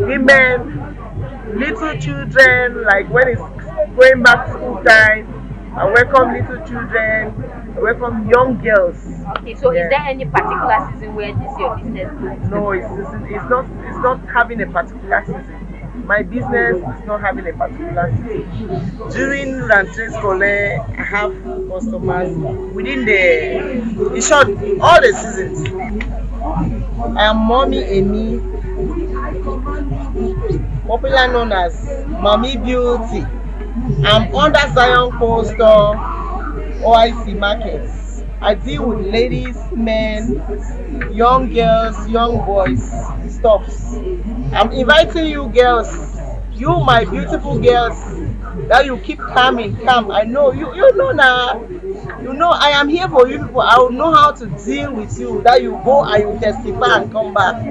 women, little children, like when it's going back to school time. I welcome little children. I welcome young girls. Okay, so is Yeah. there any particular season where this your business booms? No, it's not having a particular season. My business is not having a particular season. During rentrée scolaire, I have customers within in short, all the seasons. I am Mommy Amy, popular known as Mommy Beauty. I'm under Zion Coastal OIC markets. I deal with ladies, men, young girls, young boys, stuffs. I'm inviting you girls, you my beautiful girls, that you keep coming, come. I know you know now. You know I am here for you people. I will know how to deal with you. That you go and you testify and come back.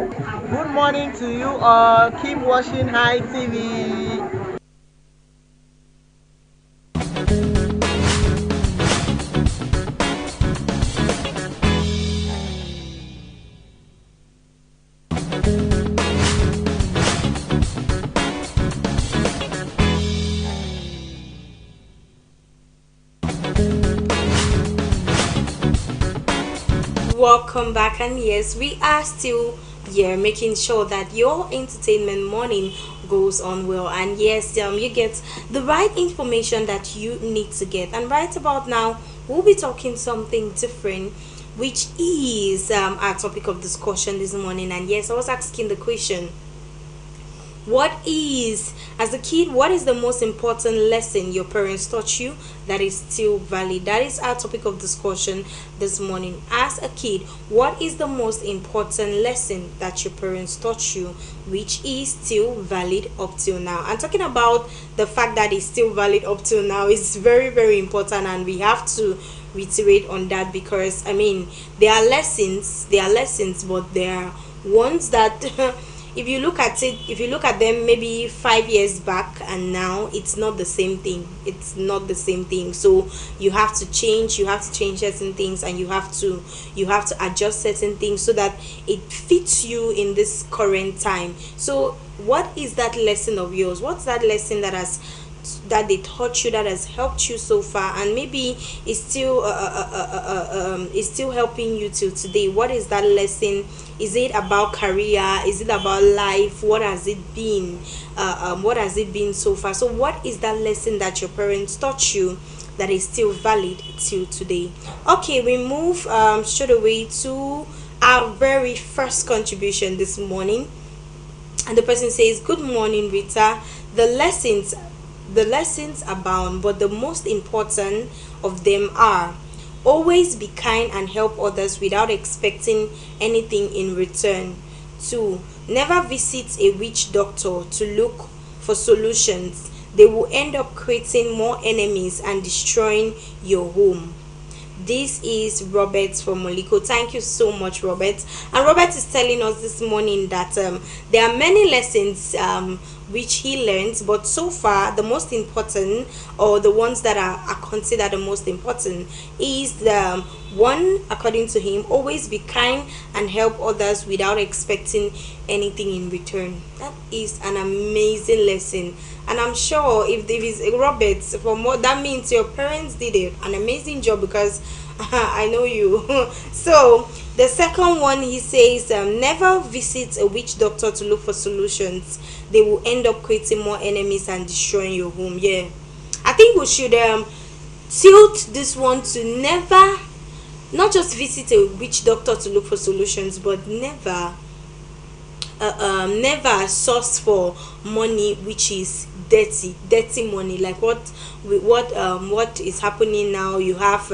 Good morning to you all. Keep watching High TV. Welcome back, and yes, we are still here making sure that your entertainment morning goes on well. And yes, you get the right information that you need to get. And right about now, we'll be talking something different, which is our topic of discussion this morning. And yes, I was asking the question, what is, as a kid, what is the most important lesson your parents taught you that is still valid? That is our topic of discussion this morning. As a kid, what is the most important lesson that your parents taught you which is still valid up till now? And talking about the fact that it's still valid up till now is very, very important, and we have to reiterate on that, because I mean, there are lessons, but there are ones that if you look at them maybe 5 years back and now, it's not the same thing. It's not the same thing. So you have to change certain things, and you have to adjust certain things so that it fits you in this current time. So what is that lesson of yours? What's that lesson that they taught you that has helped you so far, and maybe is still helping you till today? What is that lesson? Is it about career? Is it about life? What has it been? What has it been so far? So what is that lesson that your parents taught you that is still valid till today? Okay, we move straight away to our very first contribution this morning, and the person says, "Good morning, Rita. The lessons abound, but the most important of them are: always be kind and help others without expecting anything in return. 2. Never visit a witch doctor to look for solutions. They will end up creating more enemies and destroying your home." This is Robert from Moliko. Thank you so much, Robert. And Robert is telling us this morning that there are many lessons which he learns, but so far the most important, or the ones that are considered the most important, is the one, according to him: always be kind and help others without expecting anything in return. That is an amazing lesson, and I'm sure if there is Robert, from what that means, your parents did an amazing job, because I know you. So the second one, he says, never visit a witch doctor to look for solutions. They will end up creating more enemies and destroying your home. Yeah, I think we should tilt this one to never, not just visit a witch doctor to look for solutions, but never source for money which is dirty money, like what is happening now. You have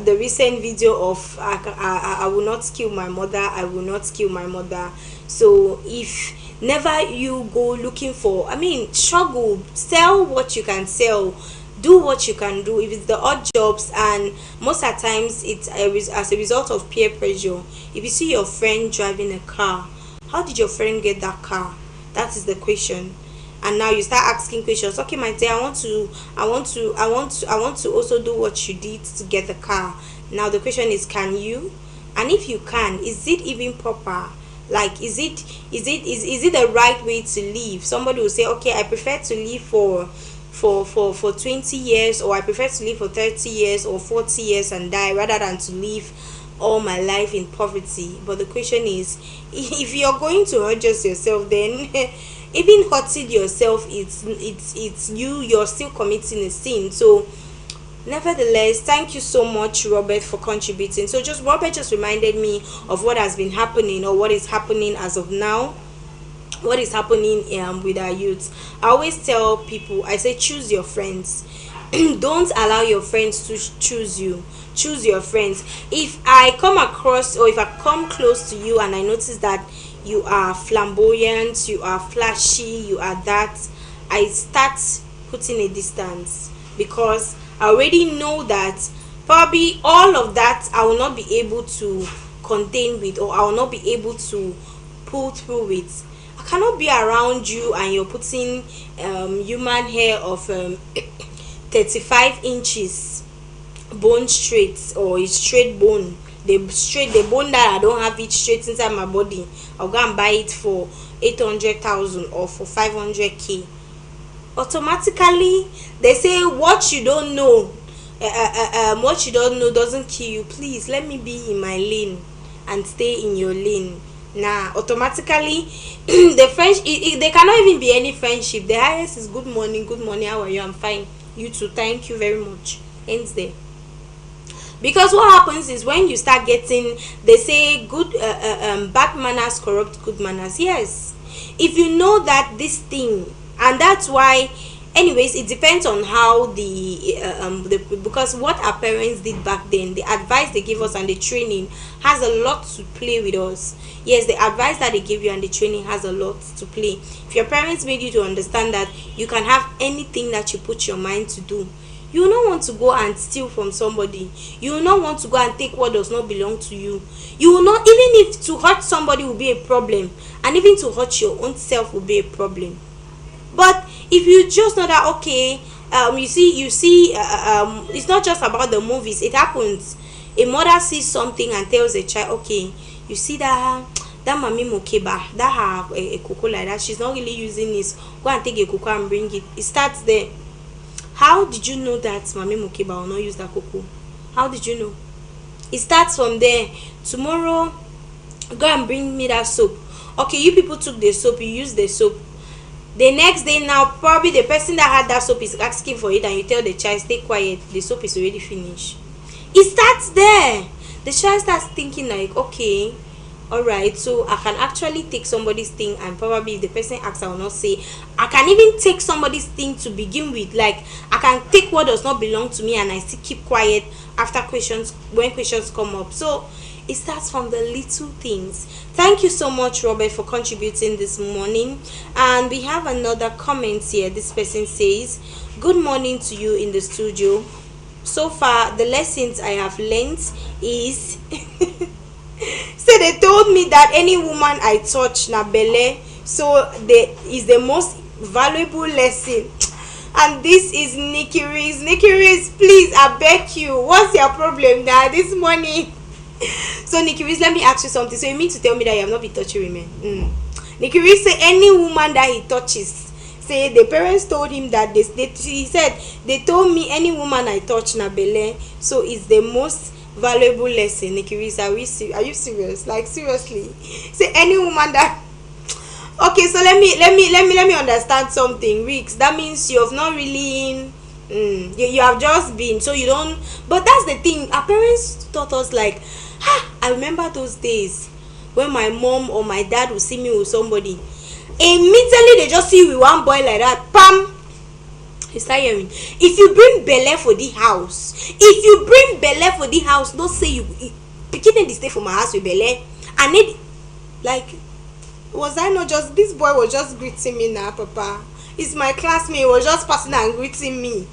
the recent video of I will not kill my mother, I will not kill my mother. So if never you go looking for, I mean, struggle, sell what you can sell. do what you can do. If it's the odd jobs, and most of the times it's as a result of peer pressure. If you see your friend driving a car, how did your friend get that car? That is the question. And now you start asking questions. Okay, my dear, I want to also do what you did to get the car. Now the question is, can you? And if you can, is it even proper? Like, is it the right way to live? Somebody will say, okay, I prefer to live for 20 years, or I prefer to live for 30 years or 40 years and die, rather than to live all my life in poverty. But the question is, if you're going to hurt just yourself, then even hurting yourself, it's you're still committing a sin. So nevertheless, thank you so much, Robert, for contributing. So just Robert just reminded me of what has been happening, or what is happening as of now, what is happening with our youth. I always tell people, I say, choose your friends. Don't allow your friends to choose you. Choose your friends. If I come across, or if I come close to you and I notice that you are flamboyant, you are flashy, you are that, I start putting a distance, because I already know that probably all of that I will not be able to contain with, or I will not be able to pull through with. I cannot be around you and you're putting human hair of 35 inches bone straight, or a straight bone, the bone that I don't have it straight inside my body. I'll go and buy it for 800,000 or for 500k. Automatically they say, what you don't know, what you don't know doesn't kill you. Please let me be in my lane and stay in your lane. Nah, automatically the friendship, there cannot even be any friendship. The highest is good morning, how are you? I'm fine. You too, thank you very much. Ends there. Because what happens is, when you start getting, they say, good bad manners corrupt good manners. Yes, if you know that this thing, and that's why, anyways, it depends on how because what our parents did back then, the advice they give us and the training has a lot to play with us. Yes, the advice that they give you and the training has a lot to play. If your parents made you to understand that you can have anything that you put your mind to do, you will not want to go and steal from somebody. You will not want to go and take what does not belong to you. You will not, even if to hurt somebody will be a problem, and even to hurt your own self will be a problem. But if you just know that, okay, you see, it's not just about the movies. It happens. A mother sees something and tells a child, okay, you see that mami mokeba, that have a cocoa like that, she's not really using this. Go and take a cocoa and bring it. It starts there. How did you know that mami mokeba will not use that cocoa? How did you know? It starts from there. Tomorrow, go and bring me that soap. Okay, you people took the soap, you used the soap. The next day, now probably the person that had that soap is asking for it, and you tell the child, stay quiet, the soap is already finished. It starts there. The child starts thinking like, okay, all right, so I can actually take somebody's thing, and probably if the person asks, I will not say. I can even take somebody's thing to begin with. Like, I can take what does not belong to me and I still keep quiet after questions, when questions come up. So it starts from the little things. Thank you so much, Robert, for contributing this morning. And we have another comment here. This person says, good morning to you in the studio. So far, the lessons I have learned is so they told me that any woman I touch na belle, so they is the most valuable lesson. And this is Nikki Reese. Nikki Reese, please, I beg you, what's your problem now this morning? So Nikki Reese, let me ask you something. So you mean to tell me that you have not been touching women? Nikki Reese say any woman that he touches, say the parents told him that he said they told me any woman I touch na belle, so it's the most valuable lesson. Nikki Reese, are you serious? Like, seriously? Say any woman that. Okay, so let me understand something, Rix. That means you have not really you have just been, so you don't. But that's the thing, our parents taught us, like, I remember those days when my mom or my dad would see me with somebody, immediately they just see you with one boy like that, pam, you start hearing. If you bring belle for the house, don't say you picking the stay for my house with belle. I need, like, was I not just, this boy was just greeting me now, Papa. It's my classmate, he was just passing and greeting me.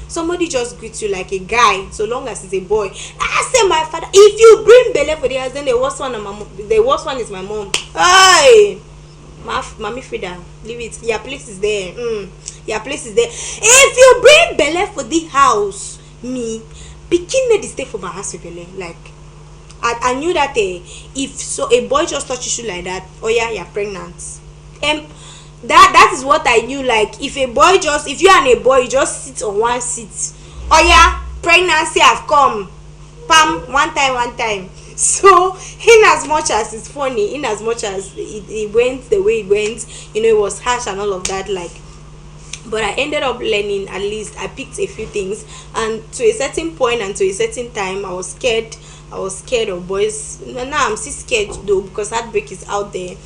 somebody just greets you like a guy, so long as it's a boy. I say my father, if you bring belle for the house, then the worst one is my mom. Hey, Mommy Frida, leave it. Your place is there. Your place is there. If you bring belle for the house, me, pikin need to stay for my house with belle. Like, I knew that if so a boy just touches you like that, oh yeah, you're pregnant. That is what I knew. Like, if you and a boy, you just sit on one seat, oh yeah, pregnancy have come. Pam, one time. So, in as much as it's funny, in as much as it went the way it went, it was harsh and all of that, like, but I ended up learning. At least I picked a few things, and to a certain point and to a certain time, I was scared of boys. Now I'm still scared though, because heartbreak is out there.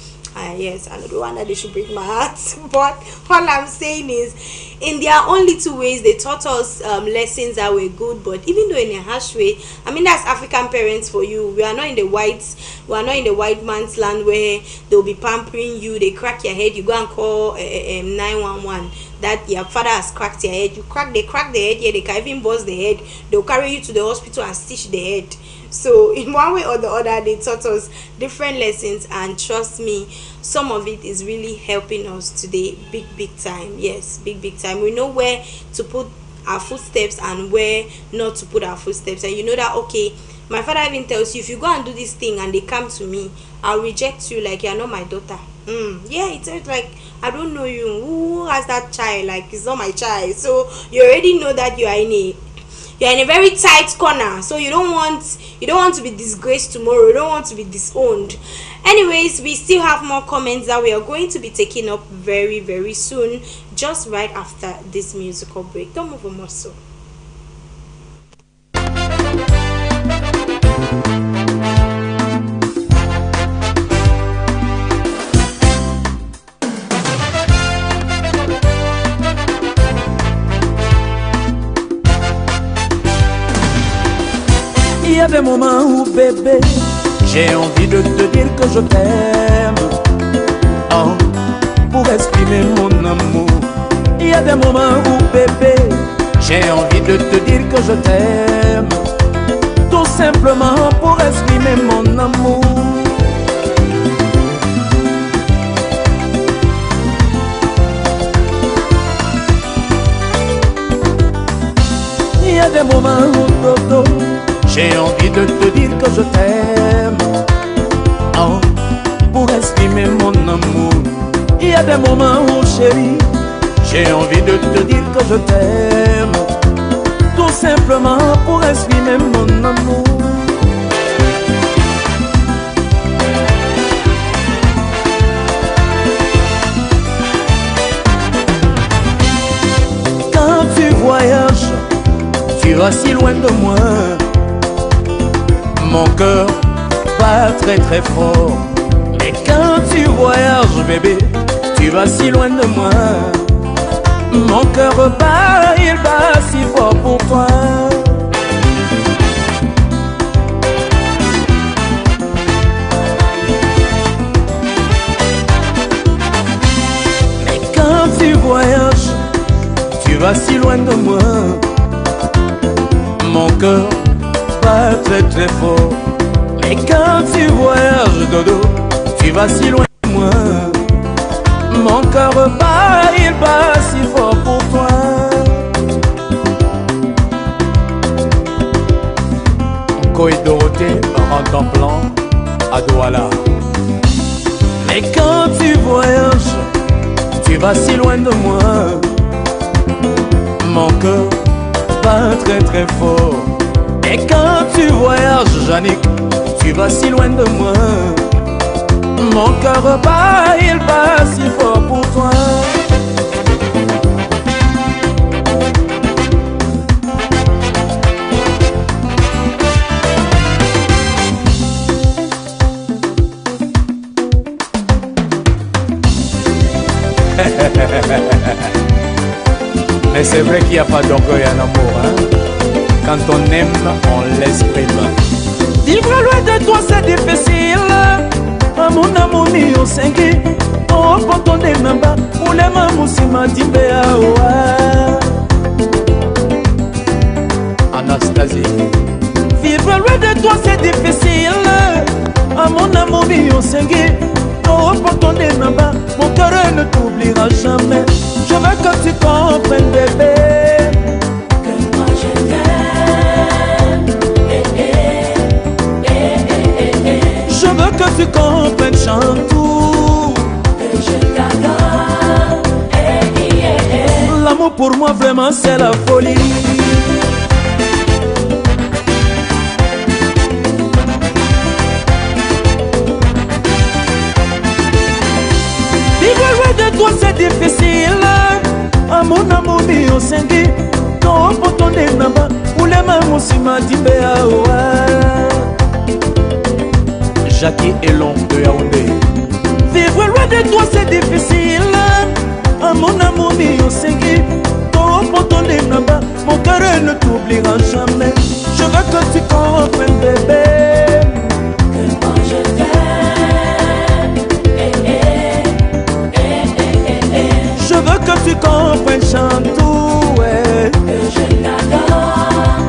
Yes, I don't want that they should break my heart. But all I'm saying is, in their only two ways, they taught us lessons that were good. But even though in a harsh way, I mean, that's African parents for you. We are not in the white man's land where they'll be pampering you. They crack your head, you go and call 911. That your father has cracked your head. They crack the head. Yeah, they can even bust the head. They'll carry you to the hospital and stitch the head. So in one way or the other, they taught us different lessons, and trust me, some of it is really helping us today, big time. Yes, big time. We know where to put our footsteps and where not to put our footsteps, and you know that, okay, my father even tells you, if you go and do this thing and they come to me, I'll reject you, like you're not my daughter. Yeah, it's like, I don't know you. Who has that child? Like, it's not my child. So you already know that you're in a very tight corner, so you don't want to be disgraced tomorrow. You don't want to be disowned. Anyways, we still have more comments that we are going to be taking up very, very soon, just right after this musical break. Don't move a muscle. Il y a des moments où bébé, j'ai envie de te dire que je t'aime, oh, pour exprimer mon amour. Il y a des moments où bébé, j'ai envie de te dire que je t'aime, tout simplement pour exprimer mon amour. Il y a des moments où dodo, j'ai envie de te dire que je t'aime, oh, pour exprimer mon amour. Il y a des moments où chérie, j'ai envie de te dire que je t'aime, tout simplement pour exprimer mon amour. Quand tu voyages, tu vas si loin de moi, mon cœur bat très très fort. Mais quand tu voyages bébé, tu vas si loin de moi, mon cœur bat, il bat si fort pour toi. Mais quand tu voyages, tu vas si loin de moi, mon cœur bat très très fort. Mais quand tu voyages dodo, tu vas si loin de moi, mon cœur bat, il bat si fort pour toi. Ko et Dorothée rentrent en plan à Douala. Mais quand tu voyages, tu vas si loin de moi, mon cœur bat très très fort. Et quand tu voyages, Jannick, tu vas si loin de moi, mon cœur bat, il bat si fort pour toi. Mais c'est vrai qu'il n'y a pas d'orgueil en amour, hein? Quand on aime, on l'exprime. Vivre loin de toi c'est difficile. Mon amour mio sengi, oh poto de namba, ulema musima timbea oa. pour moi vraiment c'est la folie. Vivre loin de toi c'est difficile. À mon amour mi osengi, ton poton de naba, ou les mains musima di Buea. Jackie et long de Yaoundé. Vivre loin de toi c'est difficile. À mon amour mi osengi, ton poton de naba, mon cœur ne t'oubliera jamais. Je veux que tu comprennes bébé que moi je t'aime. Je veux que tu comprennes Chantou, que je t'adore.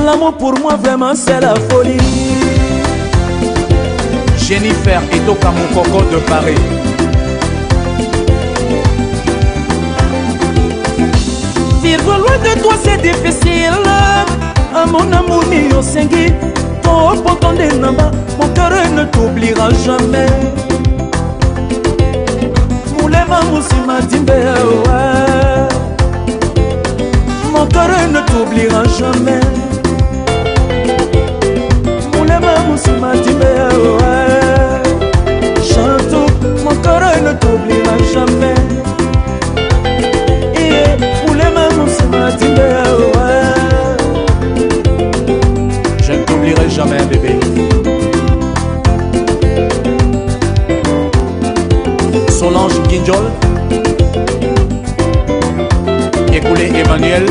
L'amour pour moi vraiment c'est la folie. Jennifer et Toka mon coco de Paris. Vivre loin de toi c'est difficile. À mon amour mi osengi, ton poton de naba, mon cœur ne t'oubliera jamais. Musima di Buea. Mon cœur ne t'oubliera jamais. Moulema Musima di Buea. Chantou, mon cœur ne t'oubliera jamais. Moulema Musima di Buea. Je ne t'oublierai jamais bébé. Solange Guinjol, écoulé Emmanuel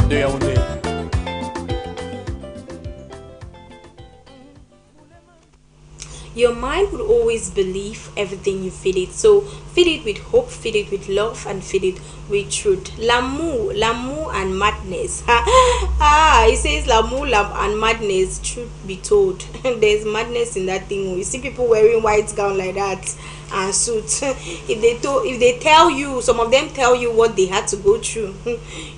de Yaoundé. Your mind will always believe everything you feed it. So feed it with hope, feed it with love, and feed it with truth. L'amour and madness. It says l'amour and madness. Truth be told, there's madness in that thing. You see people wearing white gown like that and suits. If they tell you, some of them tell you what they had to go through.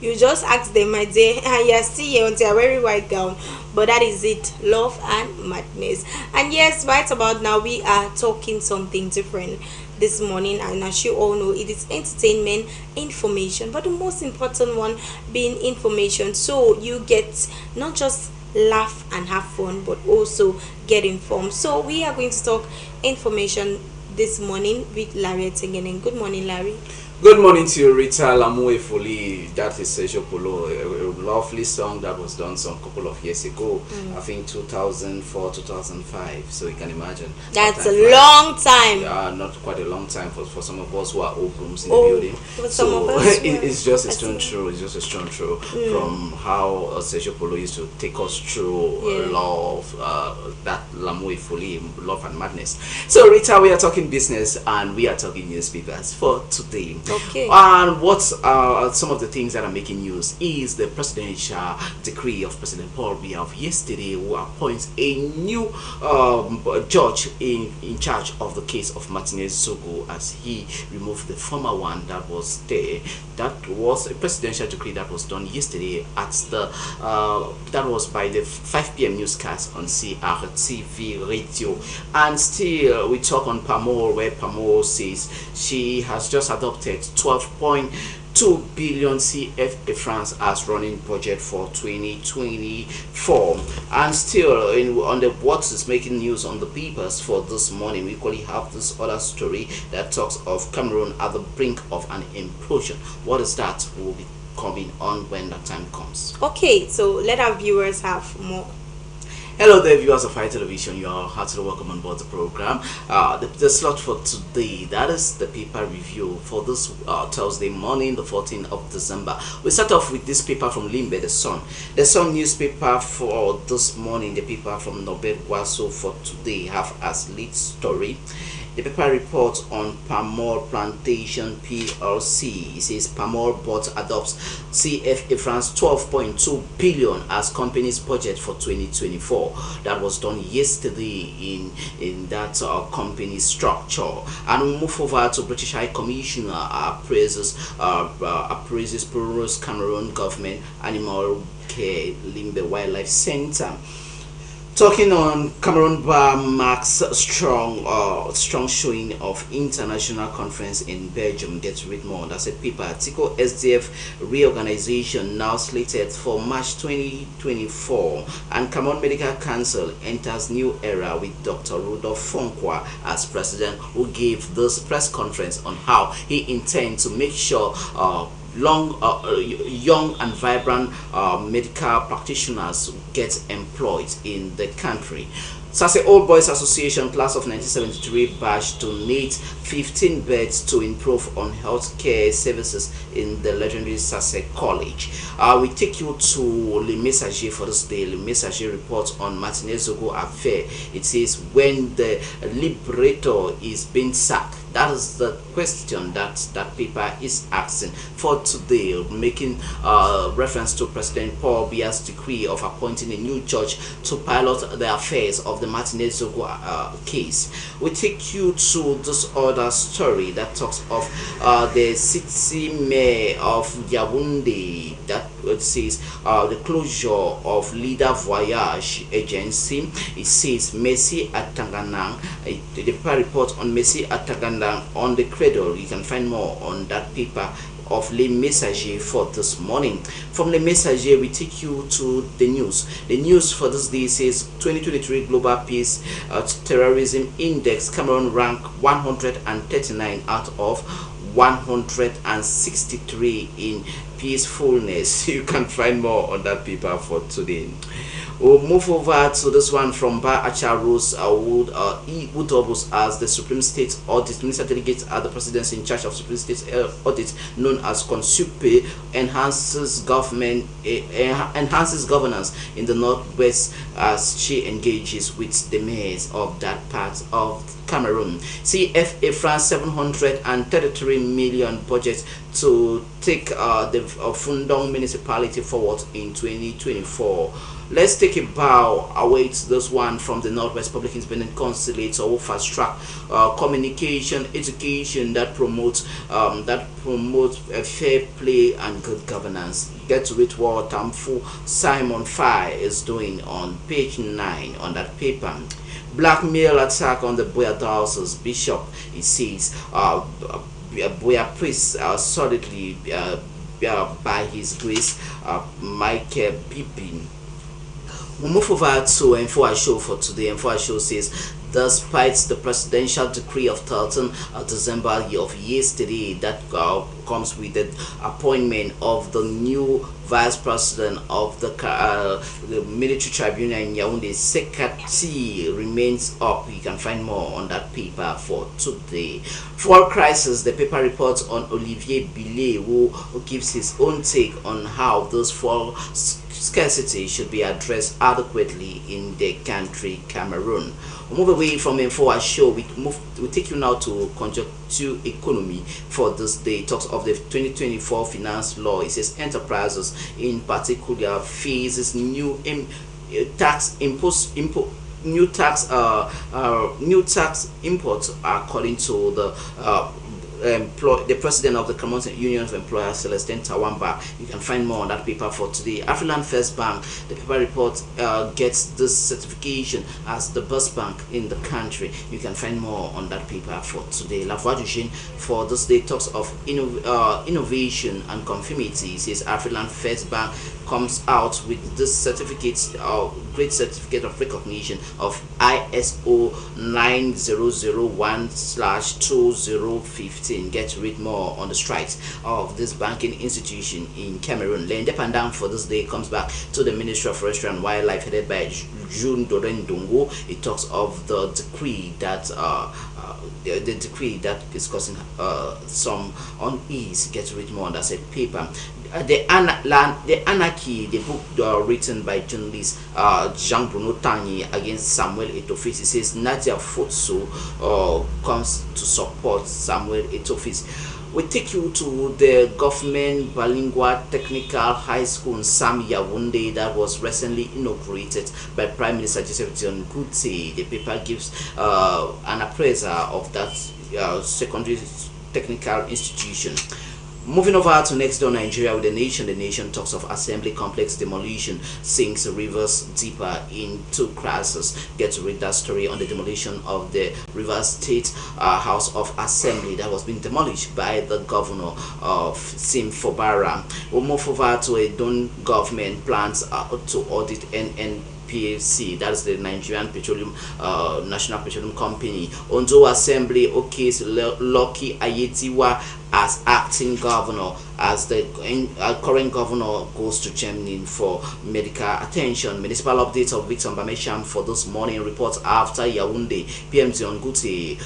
You just ask them, my dear, and you're still here until you're wearing white gown. But that is it, love and madness. And yes, right about now we are talking something different this morning, and as you all know, it is entertainment, information, but the most important one being information, so you get not just laugh and have fun but also get informed. So we are going to talk information this morning with Larry Tengenen. Good morning, Larry. Good morning to you, Rita Lamu Efoli. That is Sergio Polo, a lovely song that was done some couple of years ago. I think 2004, 2005. So you can imagine. That's a long time. Yeah, not quite a long time for some of us who are old rooms in the building. So it's just a strong throw. It's just a strong throw from how Sergio Polo used to take us through love, that Lamu Efoli, love and madness. So Rita, we are talking business and we are talking newspapers for today. Okay. And what are some of the things that are making news is the presidential decree of President Paul Biya of yesterday, who appoints a new judge in charge of the case of Martinez Zogo, as he removed the former one that was there. That was a presidential decree that was done yesterday at the that was by the 5 p.m. newscast on CRTV radio. And still we talk on Pamor, where Pamor says she has just adopted 12.2 billion CFA francs as running budget for 2024. And still on the what is making news on the papers for this morning, we equally have this other story that talks of Cameroon at the brink of an implosion. What is that? Will be coming on when that time comes. Okay, so let our viewers have more. Hello there, viewers of High Television. You are heartily welcome on board the program. The slot for today, that is the paper review for this Thursday morning, the 14th of December. We start off with this paper from Limbe, the Sun. The Sun newspaper for this morning, the paper from Nobel Guaso for today have as lead story. The paper reports on Pamor Plantation PLC. It says Pamor Board adopts CFA France 12.2 billion as company's budget for 2024. That was done yesterday in that company structure. And we move over to British High Commissioner appraises Peru's Cameroon government animal care Limbe Wildlife Center. Talking on Cameroon bar marks strong showing of international conference in Belgium. Get to read more. That's a paper. Article SDF reorganization now slated for March 2024, and Cameroon Medical Council enters new era with Dr. Rudolph Fonkwa as president, who gave this press conference on how he intends to make sure young and vibrant medical practitioners get employed in the country. Sase Old Boys Association class of 1973 batch donate 15 beds to improve on healthcare services in the legendary Sase College. We take you to Le Messager for this day. Le Messager reports on Martinez Zogo affair. It says when the liberator is being sacked. That is the question that paper is asking for today, making reference to President Paul Biya's decree of appointing a new judge to pilot the affairs of the Martinez Zogo case. We take you to this other story that talks of the city mayor of Yaoundé, that says the closure of Leader Voyage agency. It says Messi at Tanganang. The paper report on Messi at Tanganang on the Cradle. You can find more on that paper of Le Messager for this morning. From Le Messager, we take you to the news. The news for this day says 2023 Global Peace Terrorism Index, Cameroon rank 139 out of 163 in peacefulness. You can find more on that paper for today. We'll move over to this one from Bar Acharos who doubles as the Supreme State Audit Minister Delegate at the Presidency in charge of Supreme State Audit, known as Consupe, enhances governance in the Northwest as she engages with the mayors of that part of Cameroon. CFA France 733 million budget to take the Fundong municipality forward in 2024. Let's take a bow. Await this one from the Northwest Public Independent Consulate, or fast track communication education that promotes fair play and good governance. Get to it what Tamfu Simon Fai is doing on page 9 on that paper. Blackmail attack on the Buea diocese bishop. It says Buea priest solidly by his grace, Michael Bibin. We'll move over to Info Show for today. Info Show says, despite the presidential decree of 13 December of yesterday that comes with the appointment of the new vice president of the military tribunal in Yaoundé, Sekati remains up. You can find more on that paper for today. For crisis, the paper reports on Olivier Billet, who gives his own take on how those four scarcity should be addressed adequately in the country Cameroon. We move away from Info Show. We take you now to conjuncture economy for this day. It talks of the 2024 finance law. It says enterprises in particular faces new tax imports according to the the president of the Cameroon Union of Employers, Celestin Tawamba. You can find more on that paper for today. Afriland First Bank, the paper report gets this certification as the best bank in the country. You can find more on that paper for today. La Voix du Jeune for this day talks of innovation and conformity. It says Afriland First Bank comes out with this certificate, great certificate of recognition of ISO 9001/2015. Get to read more on the strikes of this banking institution in Cameroon. L'Independent for this day comes back to the Ministry of Forestry and Wildlife headed by June Doren Dongo. It talks of the decree that is causing some unease. Get to read more on that said paper. The Anarchy, the book written by journalist Jean-Bruno Tanyi against Samuel Etofis. It says Nadia Futsu comes to support Samuel Etofis. We take you to the government bilingual technical high school in Sam Yaoundé that was recently inaugurated by Prime Minister Joseph John Gute. The paper gives an appraiser of that secondary technical institution. Moving over to next door Nigeria with the nation talks of assembly complex demolition sinks rivers deeper into crisis. Get to read that story on the demolition of the Rivers State House of Assembly that was being demolished by the governor of Sim Fobara. We'll move over to a Don government plans to audit NNPC, that's the Nigerian Petroleum National Petroleum Company. Ondo Assembly okays Lucky Ayetiwa as acting governor as the current governor goes to Germany for medical attention. Municipal updates of Victor Mbamesham for this morning reports after Yaoundé. PMT Ongute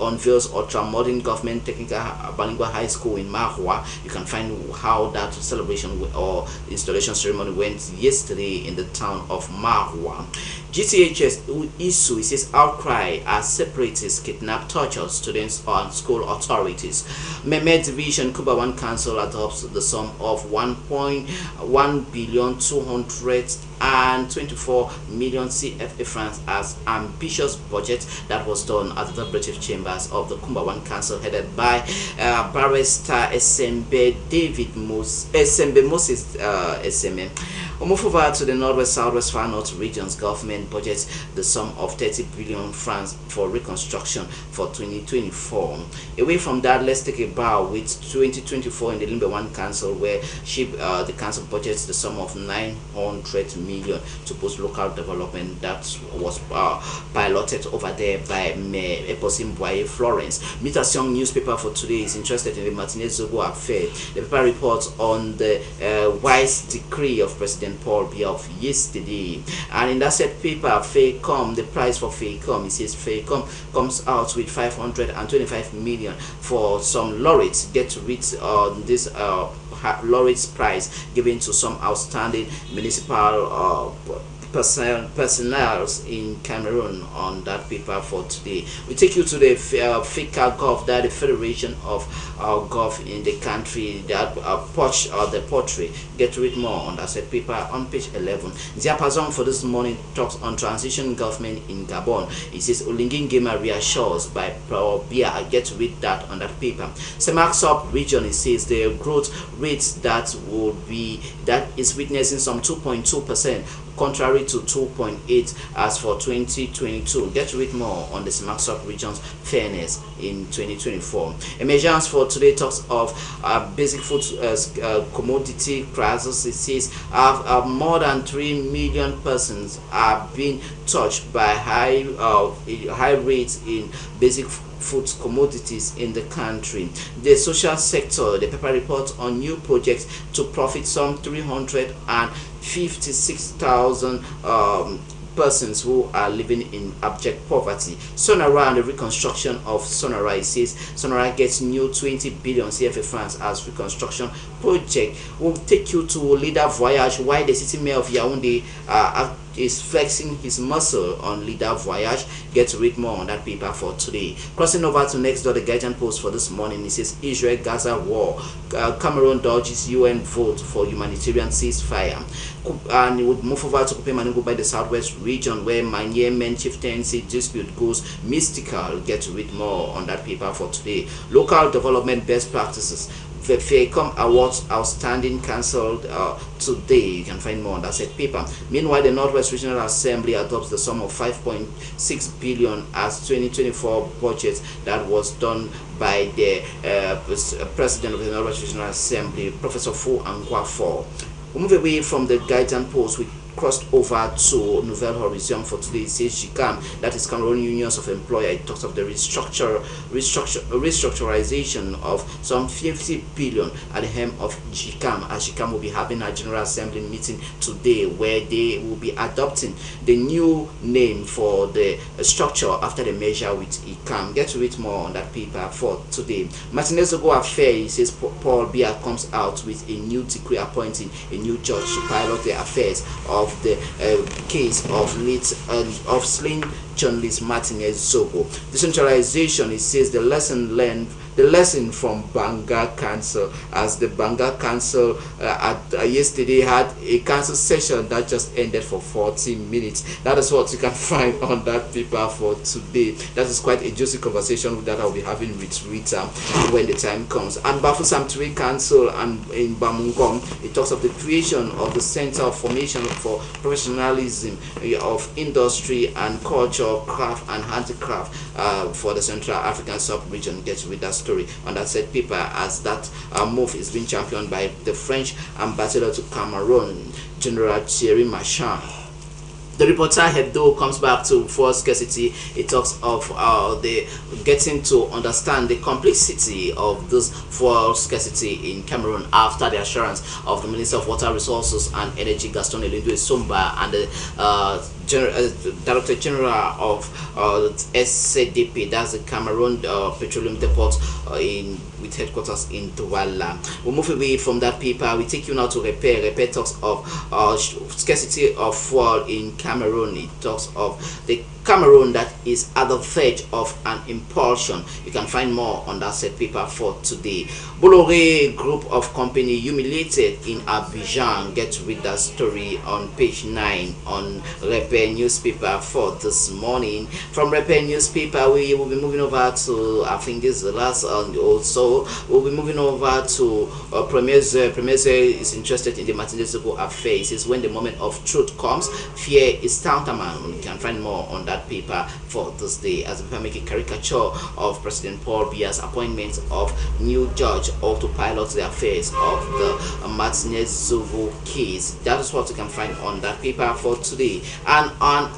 unveils ultra-modern government technical bilingual high school in Mahua. You can find how that celebration or installation ceremony went yesterday in the town of Mahua. GTHS issue says outcry as separatists kidnap, torture students on school authorities. Mehmet Division Kuba One Council adopts the sum of 1.1 billion 224 million CFA francs as ambitious budget that was done at the deliberative chambers of the Kumba Council headed by Barrister Esembe Moses Eseme. We'll move over to the Northwest Southwest Far North regions. Government budgets the sum of 30 billion francs for reconstruction for 2024. Away from that, let's take a bow with 2024 in the Limbe One Council, where the council budgets the sum of 900 million to boost local development. That was piloted over there by Mayor Eposim Buea Florence. Mutation newspaper for today is interested in the Martinez Zogo affair. The paper reports on the wise decree of President Paul Biya of yesterday, and in that said paper, FACOM, the price for FACOM, it says FACOM comes out with 525 million for some laureates. Get to read this laureates prize given to some outstanding municipal personnel in Cameroon on that paper for today. We take you to the FICA Gov, that the Federation of Gov in the country, that the portrait. Get to read more on that said paper on page 11. Diapason for this morning talks on transition government in Gabon. It says Olingin Gema reassures by Paul Biya. Get to read that on that paper. Semak Sub region, it says the growth rate that is witnessing some 2.2%. contrary to 2.8 as for 2022. Get to read more on the Smaksop region's fairness in 2024. Emergence for today talks of basic food commodity crisis. It says more than 3 million persons are being touched by high rates in basic food commodities in the country. The social sector, the paper reports on new projects to profit some 356,000 persons who are living in abject poverty. Sonara and the reconstruction of Sonara, it says Sonara gets new 20 billion CFA francs as reconstruction project. Will take you to Leader Voyage, why the city mayor of Yaoundé is flexing his muscle on Leader Voyage. Get to read more on that paper for today. Crossing over to next door, the Guardian Post for this morning, it says Israel-Gaza war. Cameroon dodges UN vote for humanitarian ceasefire. And it would move over to Kupe by the southwest region, where Manyemen chieftaincy dispute goes mystical. Get to read more on that paper for today. Local development best practices. The FACOM Awards Outstanding cancelled today. You can find more on that said paper. Meanwhile, the Northwest Regional Assembly adopts the sum of 5.6 billion as 2024 budget that was done by the President of the Northwest Regional Assembly, Professor Fu Angwafo. We move away from the Guardian Post. We crossed over to Nouvelle Horizon for today. It says GCAM, that is Cameroon Unions of Employers. It talks of the restructurization of some 50 billion at the helm of GCAM, as GCAM will be having a General Assembly meeting today where they will be adopting the new name for the structure after the measure with ICAM. Get to read more on that paper for today. Martinez Ogo affair, he says Paul Biya comes out with a new decree appointing a new judge to pilot the affairs of the case of slain journalist Martinez Zogo. Decentralization, it says the lesson from Banga Council, as the Banga Council yesterday had a council session that just ended for 40 minutes. That is what you can find on that paper for today. That is quite a juicy conversation that I'll be having with Rita when the time comes. And Bafusam Tui Council and in Gbamu, it talks of the creation of the Center of Formation for Professionalism of Industry and Culture, Craft and Handicraft for the Central African Sub-Region. Get with that story on that said paper, as that move is being championed by the French ambassador to Cameroon, General Thierry Marchand. The reporter head though comes back to fuel scarcity. It talks of the getting to understand the complexity of this fuel scarcity in Cameroon after the assurance of the Minister of Water Resources and Energy, Gaston Elindwe Somba, and the Director General of SCDP, that's the Cameroon Petroleum Depot, with headquarters in Douala. We'll move away from that paper. We take you now to Repair. Repair talks of scarcity of fuel in Cameroon. It talks of the Cameroon that is at the verge of an impulsion. You can find more on that said paper for today. Bolloré Group of Company humiliated in Abidjan. Get to read that story on page 9 on Repair newspaper for this morning. From Repair newspaper, we will be moving over to, I think this is the last also, we'll be moving over to Premier is interested in the Martinez Zogo affair. It says when the moment of truth comes, fear is tantamount. You can find more on that paper for this day, as we make a caricature of President Paul Biya's appointment of new judge to pilot the affairs of the Martinez Zogo case. That is what you can find on that paper for today. And on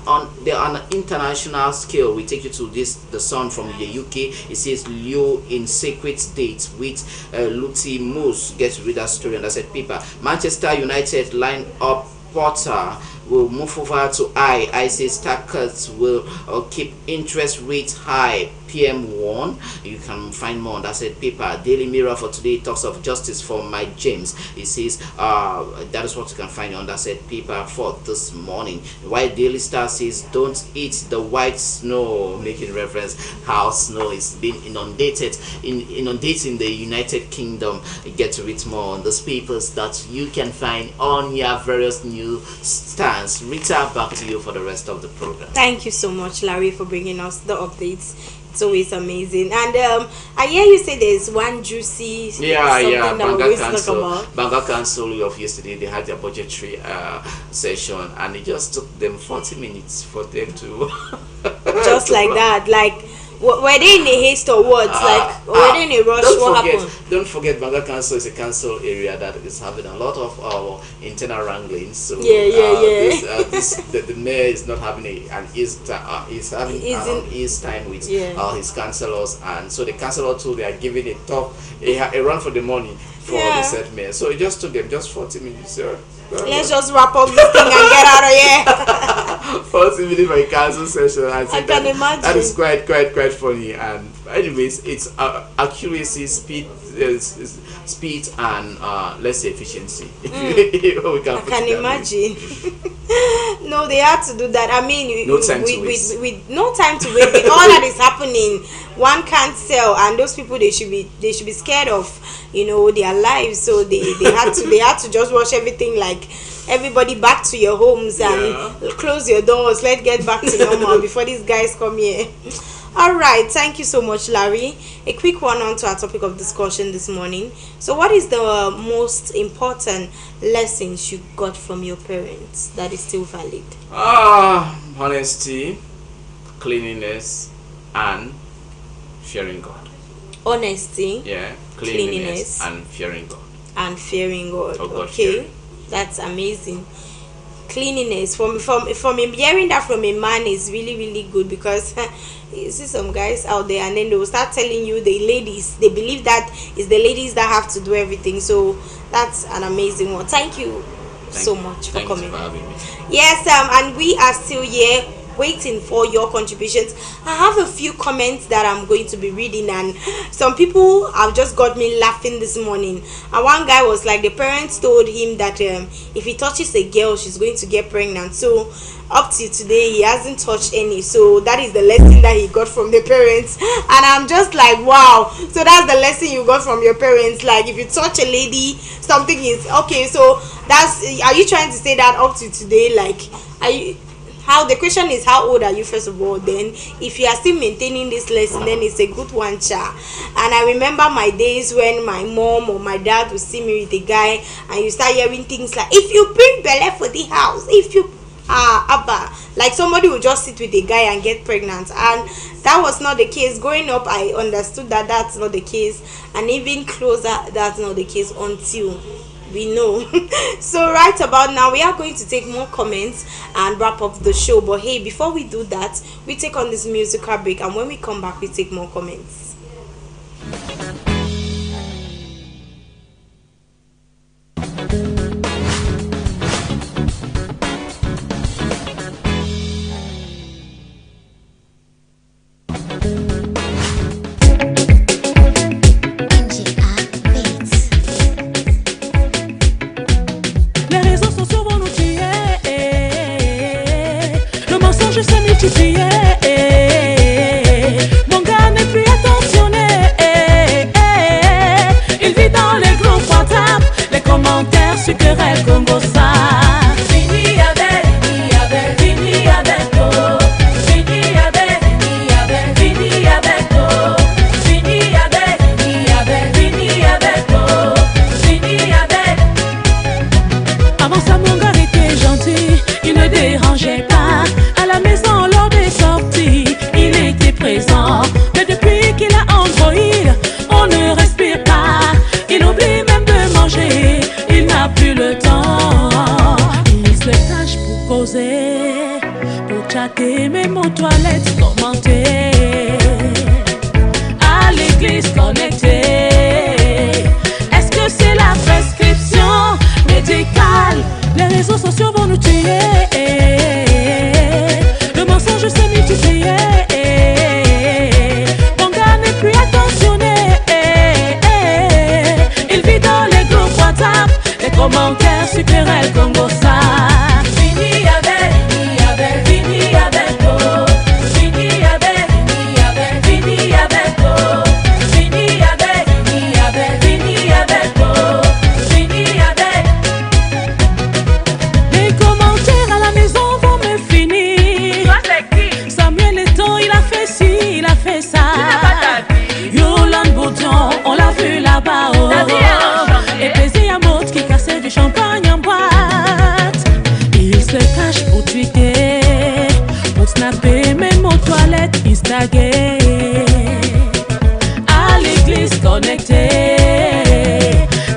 an international scale, we take you to the Sun from the UK. It says Leo in sacred date with Luti Moose. Get to read that story on that said paper. Manchester United line up Potter will move over to I say Stackers will keep interest rates high. PM1. You can find more on that said paper. Daily Mirror for today talks of justice for Mike James. It says that is what you can find on that said paper for this morning. While Daily Star says don't eat the white snow, making reference how snow is being inundating the United Kingdom. You get to read more on those papers that you can find on your various news stands. Rita, back to you for the rest of the program. Thank you so much, Larry, for bringing us the updates. It's always amazing. And I hear you say there's one juicy Banga Council of yesterday. They had their budgetary session, and it just took them 40 minutes for them to just like that. Like, were they in a haste or what? Were they in a rush? What happened? Don't forget, Banga Council is a council area that is having a lot of internal wranglings. So the mayor is not having an ease time with his councillors, and so the councillor too, they are giving a run for the money for the said mayor. So it just took them just 40 minutes, sir. Let's just wrap up this thing and get out of here. 40 minutes for a council session. I can imagine. That is quite funny. And anyways, it's accuracy, speed, and let's say efficiency. I can imagine. No, they had to do that. I mean, no time to waste. With no time to wait. With all that is happening, one can't sell, and those people they should be scared of, their lives. So they had to just rush everything, like everybody back to your homes and close your doors. Let's get back to normal before these guys come here. All right, thank you so much, Larry. A quick one on to our topic of discussion this morning. So what is the most important lessons you got from your parents that is still valid? Honesty, cleanliness, and fearing God. Honesty, cleanliness, and fearing God. And fearing God. Okay, that's amazing. Cleanliness from hearing that from a man is really, really good, because you see some guys out there and then they will start telling you they believe that it's the ladies that have to do everything. So that's an amazing one. Thank you so much for coming. For having me. Yes, and we are still here waiting for your contributions. I have a few comments that I'm going to be reading, and some people have just got me laughing this morning. And one guy was like, the parents told him that if he touches a girl, she's going to get pregnant. So up to today he hasn't touched any, so that is the lesson that he got from the parents. And I'm just like, wow, so that's the lesson you got from your parents. Like, if you touch a lady, something is okay. So that's, are you trying to say that up to today, like, are you, how, the question is, how old are you first of all? Then if you are still maintaining this lesson, then it's a good one, cha. And I remember my days when my mom or my dad would see me with a guy, and you start hearing things like, if you bring Belle for the house, if you Abba, like somebody would just sit with a guy and get pregnant. And that was not the case. Growing up, I understood that that's not the case, and even closer, that's not the case until we know. So right about now, we are going to take more comments and wrap up the show. But hey, before we do that, we take on this musical break, and when we come back, we take more comments. Mon gars n'est plus attentionné. Il vit dans les groupes WhatsApp, les commentaires sur querelle Congo ça. Fini avec, fini avec toi. Fini avec, fini avec toi. Fini avec, fini avec toi. Fini avec. Avant ça, mon gars était gentil, il ne dérangeait pas. À la maison, lors des sorties, il était présent. Mais depuis qu'il a Android, on ne respire pas. Il oublie même de manger, il n'a plus le temps. Il se cache pour causer, pour chatter, même aux toilettes, commenter. À l'église connectée. Est-ce que c'est la prescription médicale? Les réseaux sociaux vont nous tuer. Le mensonge s'est multiplié. Mon gars n'est plus attentionné. Il vit dans les groupes WhatsApp, les commentaires sur querelle Congo ça. Fini avec, fini avec toi. Fini avec, fini avec toi. Fini avec, fini avec toi. Fini avec. Les commentaires à la maison vont me finir. Toi c'est qui? Samuel Eto, il a fait ci, il a fait ça. Yolande Boudion, on l'a vu là-bas. Oh. Et Plaisir à Maud qui cassait du champagne en boîte. Il se cache pour tweeter, pour snapper, même aux toilettes, instaguer. À l'église connectée.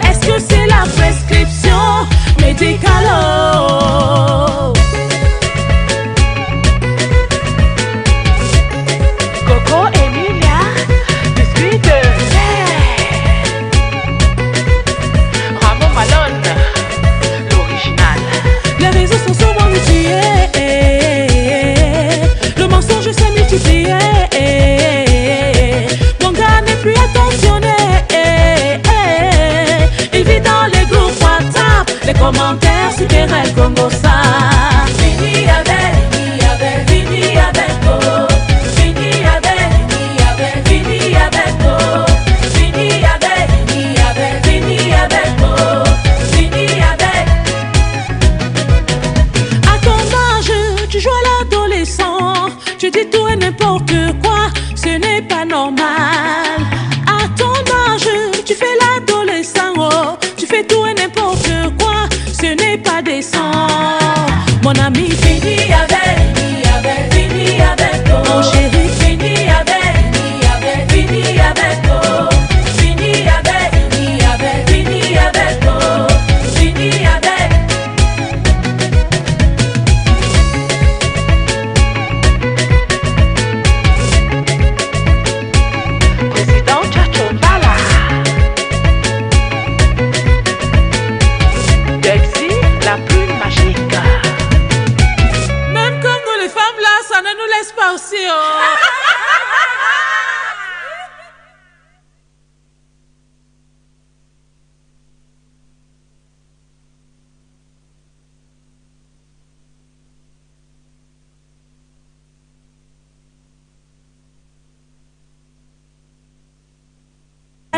Est-ce que c'est la prescription médicale? Coco Emilia, biscuit de Ramon Malone, l'original. Les réseaux sont souvent mutilés. Le mensonge s'est multiplié. Mon gars n'est plus attentionné. Il vit dans les groupes WhatsApp, les commentaires sur querelle Congo ça. Fini avec, fini avec toi. Fini avec, fini avec toi. Fini avec, fini avec toi. Fini avec. À ton âge, tu joues à l'adolescent. Tu dis tout et n'importe quoi, ce n'est pas normal. À ton âge, tu fais l'adolescent, oh. Tu fais tout et n'importe quoi, ce n'est pas décent.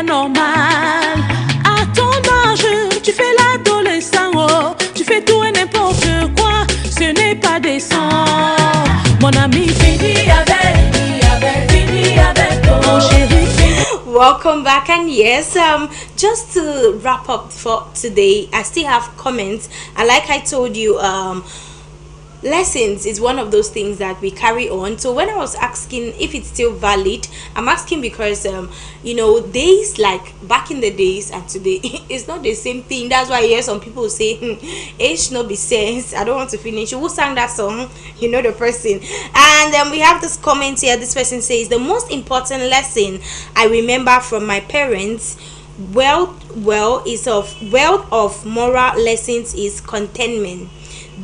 normal. À ton âge, tu fais l'adolescent, oh, tu fais tout et n'importe quoi, ce n'est pas décent. Mon ami, fini avec, mon chéri. Welcome back, and yes, just to wrap up for today, I still have comments, and like I told you, lessons is one of those things that we carry on. So when I was asking if it's still valid, I'm asking because days like back in the days and today it's not the same thing. That's why I hear some people say age no be sense. I don't want to finish. Who sang that song? You know the person. And then we have this comment here. This person says the most important lesson I remember from my parents wealth of moral lessons is contentment.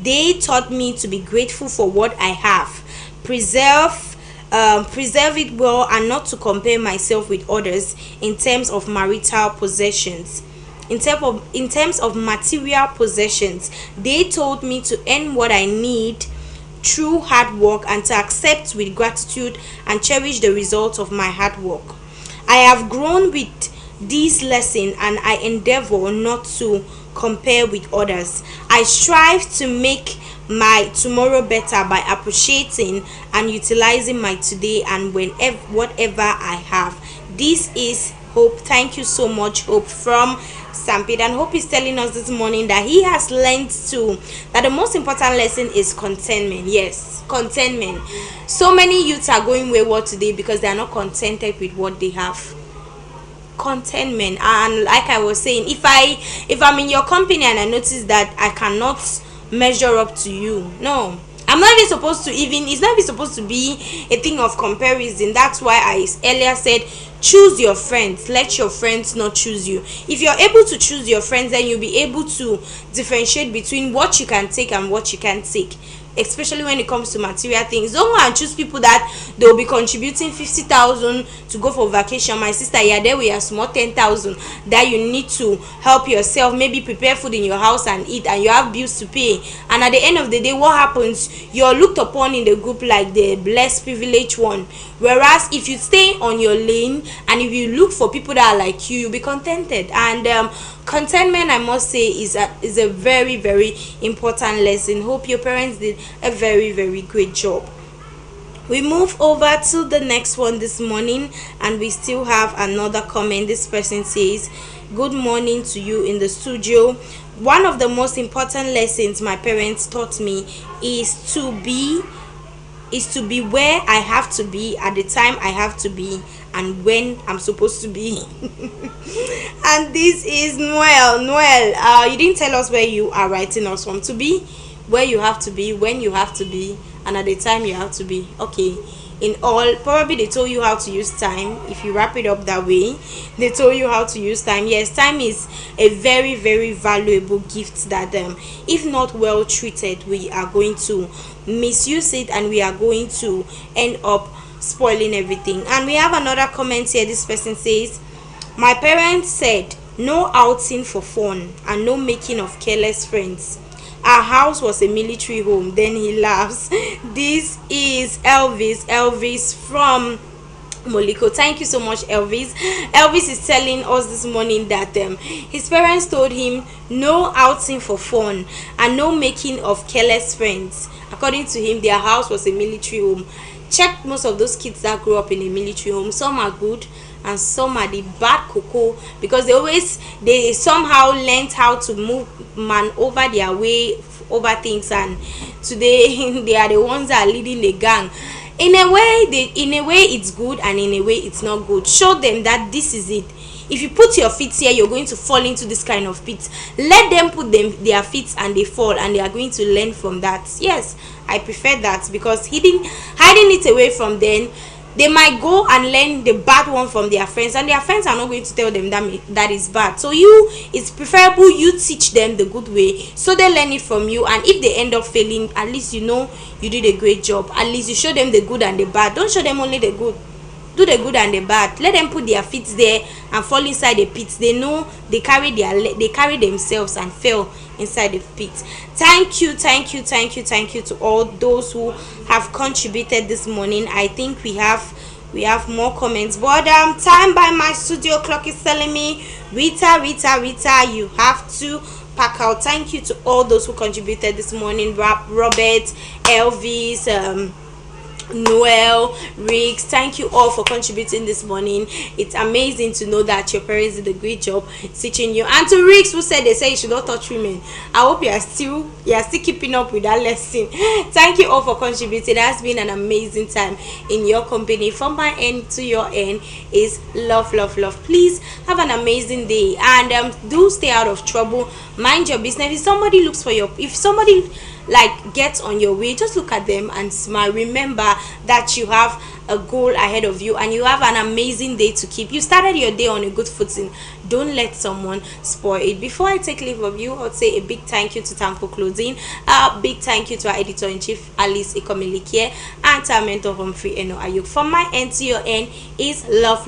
They taught me to be grateful for what I have, preserve it well, and not to compare myself with others in terms of marital possessions. In terms of material possessions, they told me to earn what I need through hard work and to accept with gratitude and cherish the results of my hard work. I have grown with this lesson, and I endeavor not to compare with others. I strive to make my tomorrow better by appreciating and utilizing my today and whatever I have. This is Hope. Thank you so much, Hope, from Stampede. And Hope is telling us this morning that he has learned too that the most important lesson is contentment. Yes, contentment. So many youths are going wayward today because they are not contented with what they have. Contentment. And like I was saying, if I'm in your company and I notice that I cannot measure up to you, no, I'm not even supposed to it's not even supposed to be a thing of comparison. That's why I earlier said choose your friends, let your friends not choose you. If you're able to choose your friends, then you'll be able to differentiate between what you can take and what you can't take, especially when it comes to material things. Don't go and choose people that they'll be contributing 50,000 to go for vacation. My sister, yeah, there we are small 10,000 that you need to help yourself, maybe prepare food in your house and eat, and you have bills to pay. And at the end of the day, what happens? You're looked upon in the group like the blessed privileged one. Whereas if you stay on your lane and if you look for people that are like you, you'll be contented. And contentment, I must say, is a very, very important lesson. Hope your parents did a very, very great job. We move over to the next one this morning, and we still have another comment. This person says, good morning to you in the studio. One of the most important lessons my parents taught me is to be where I have to be at the time I have to be and when I'm supposed to be. And this is Noel. You didn't tell us where you are writing us from. To be where you have to be, when you have to be, and at the time you have to be. Okay, in all, probably they told you how to use time. If you wrap it up that way, they told you how to use time. Yes, time is a very, very valuable gift that if not well treated, we are going to misuse it, and we are going to end up spoiling everything. And we have another comment here. This person says, my parents said no outing for fun and no making of careless friends. Our house was a military home. Then he laughs. This is Elvis from Moliko. Thank you so much, Elvis. Elvis is telling us this morning that his parents told him no outing for fun and no making of careless friends. According to him, their house was a military home. Check most of those kids that grew up in a military home. Some are good and some are the bad cocoa, because they somehow learned how to move man over their way over things, and today they are the ones that are leading the gang. In a way it's good, and in a way it's not good. Show them that this is it. If you put your feet here, you're going to fall into this kind of pit. Let them put their feet and they fall, and they are going to learn from that. Yes, I prefer that, because hiding it away from them, they might go and learn the bad one from their friends, and their friends are not going to tell them that is bad. So it's preferable you teach them the good way, so they learn it from you. And if they end up failing, at least you know you did a great job. At least you show them the good and the bad. Don't show them only the good. Do the good and the bad. Let them put their feet there and fall inside the pit. They know they carry themselves and fell inside the pit. Thank you to all those who have contributed this morning. I think we have We have more comments, but time by my studio clock is telling me, Rita, you have to pack out. Thank you to all those who contributed this morning. Robert, Elvis, Noel, Riggs, thank you all for contributing this morning. It's amazing to know that your parents did a great job teaching you. And to Riggs, who said they say you should not touch women, I hope you are still keeping up with that lesson. Thank you all for contributing. It has been an amazing time in your company. From my end to your end is love. Please have an amazing day, and do stay out of trouble. Mind your business. If somebody like gets on your way, just look at them and smile. Remember that you have a goal ahead of you and you have an amazing day to keep. You started your day on a good footing. Don't let someone spoil it. Before I take leave of you, I'll say a big thank you to Tampo Clothing, a big thank you to our editor-in-chief Alice Ikomilikie, and to our mentor Humphrey Eno Ayuk. From my end to your end is love.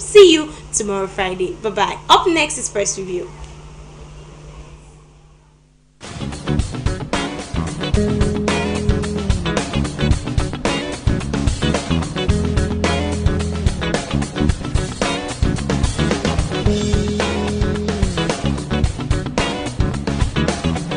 See you tomorrow Friday. Bye bye. Up next is Press Review.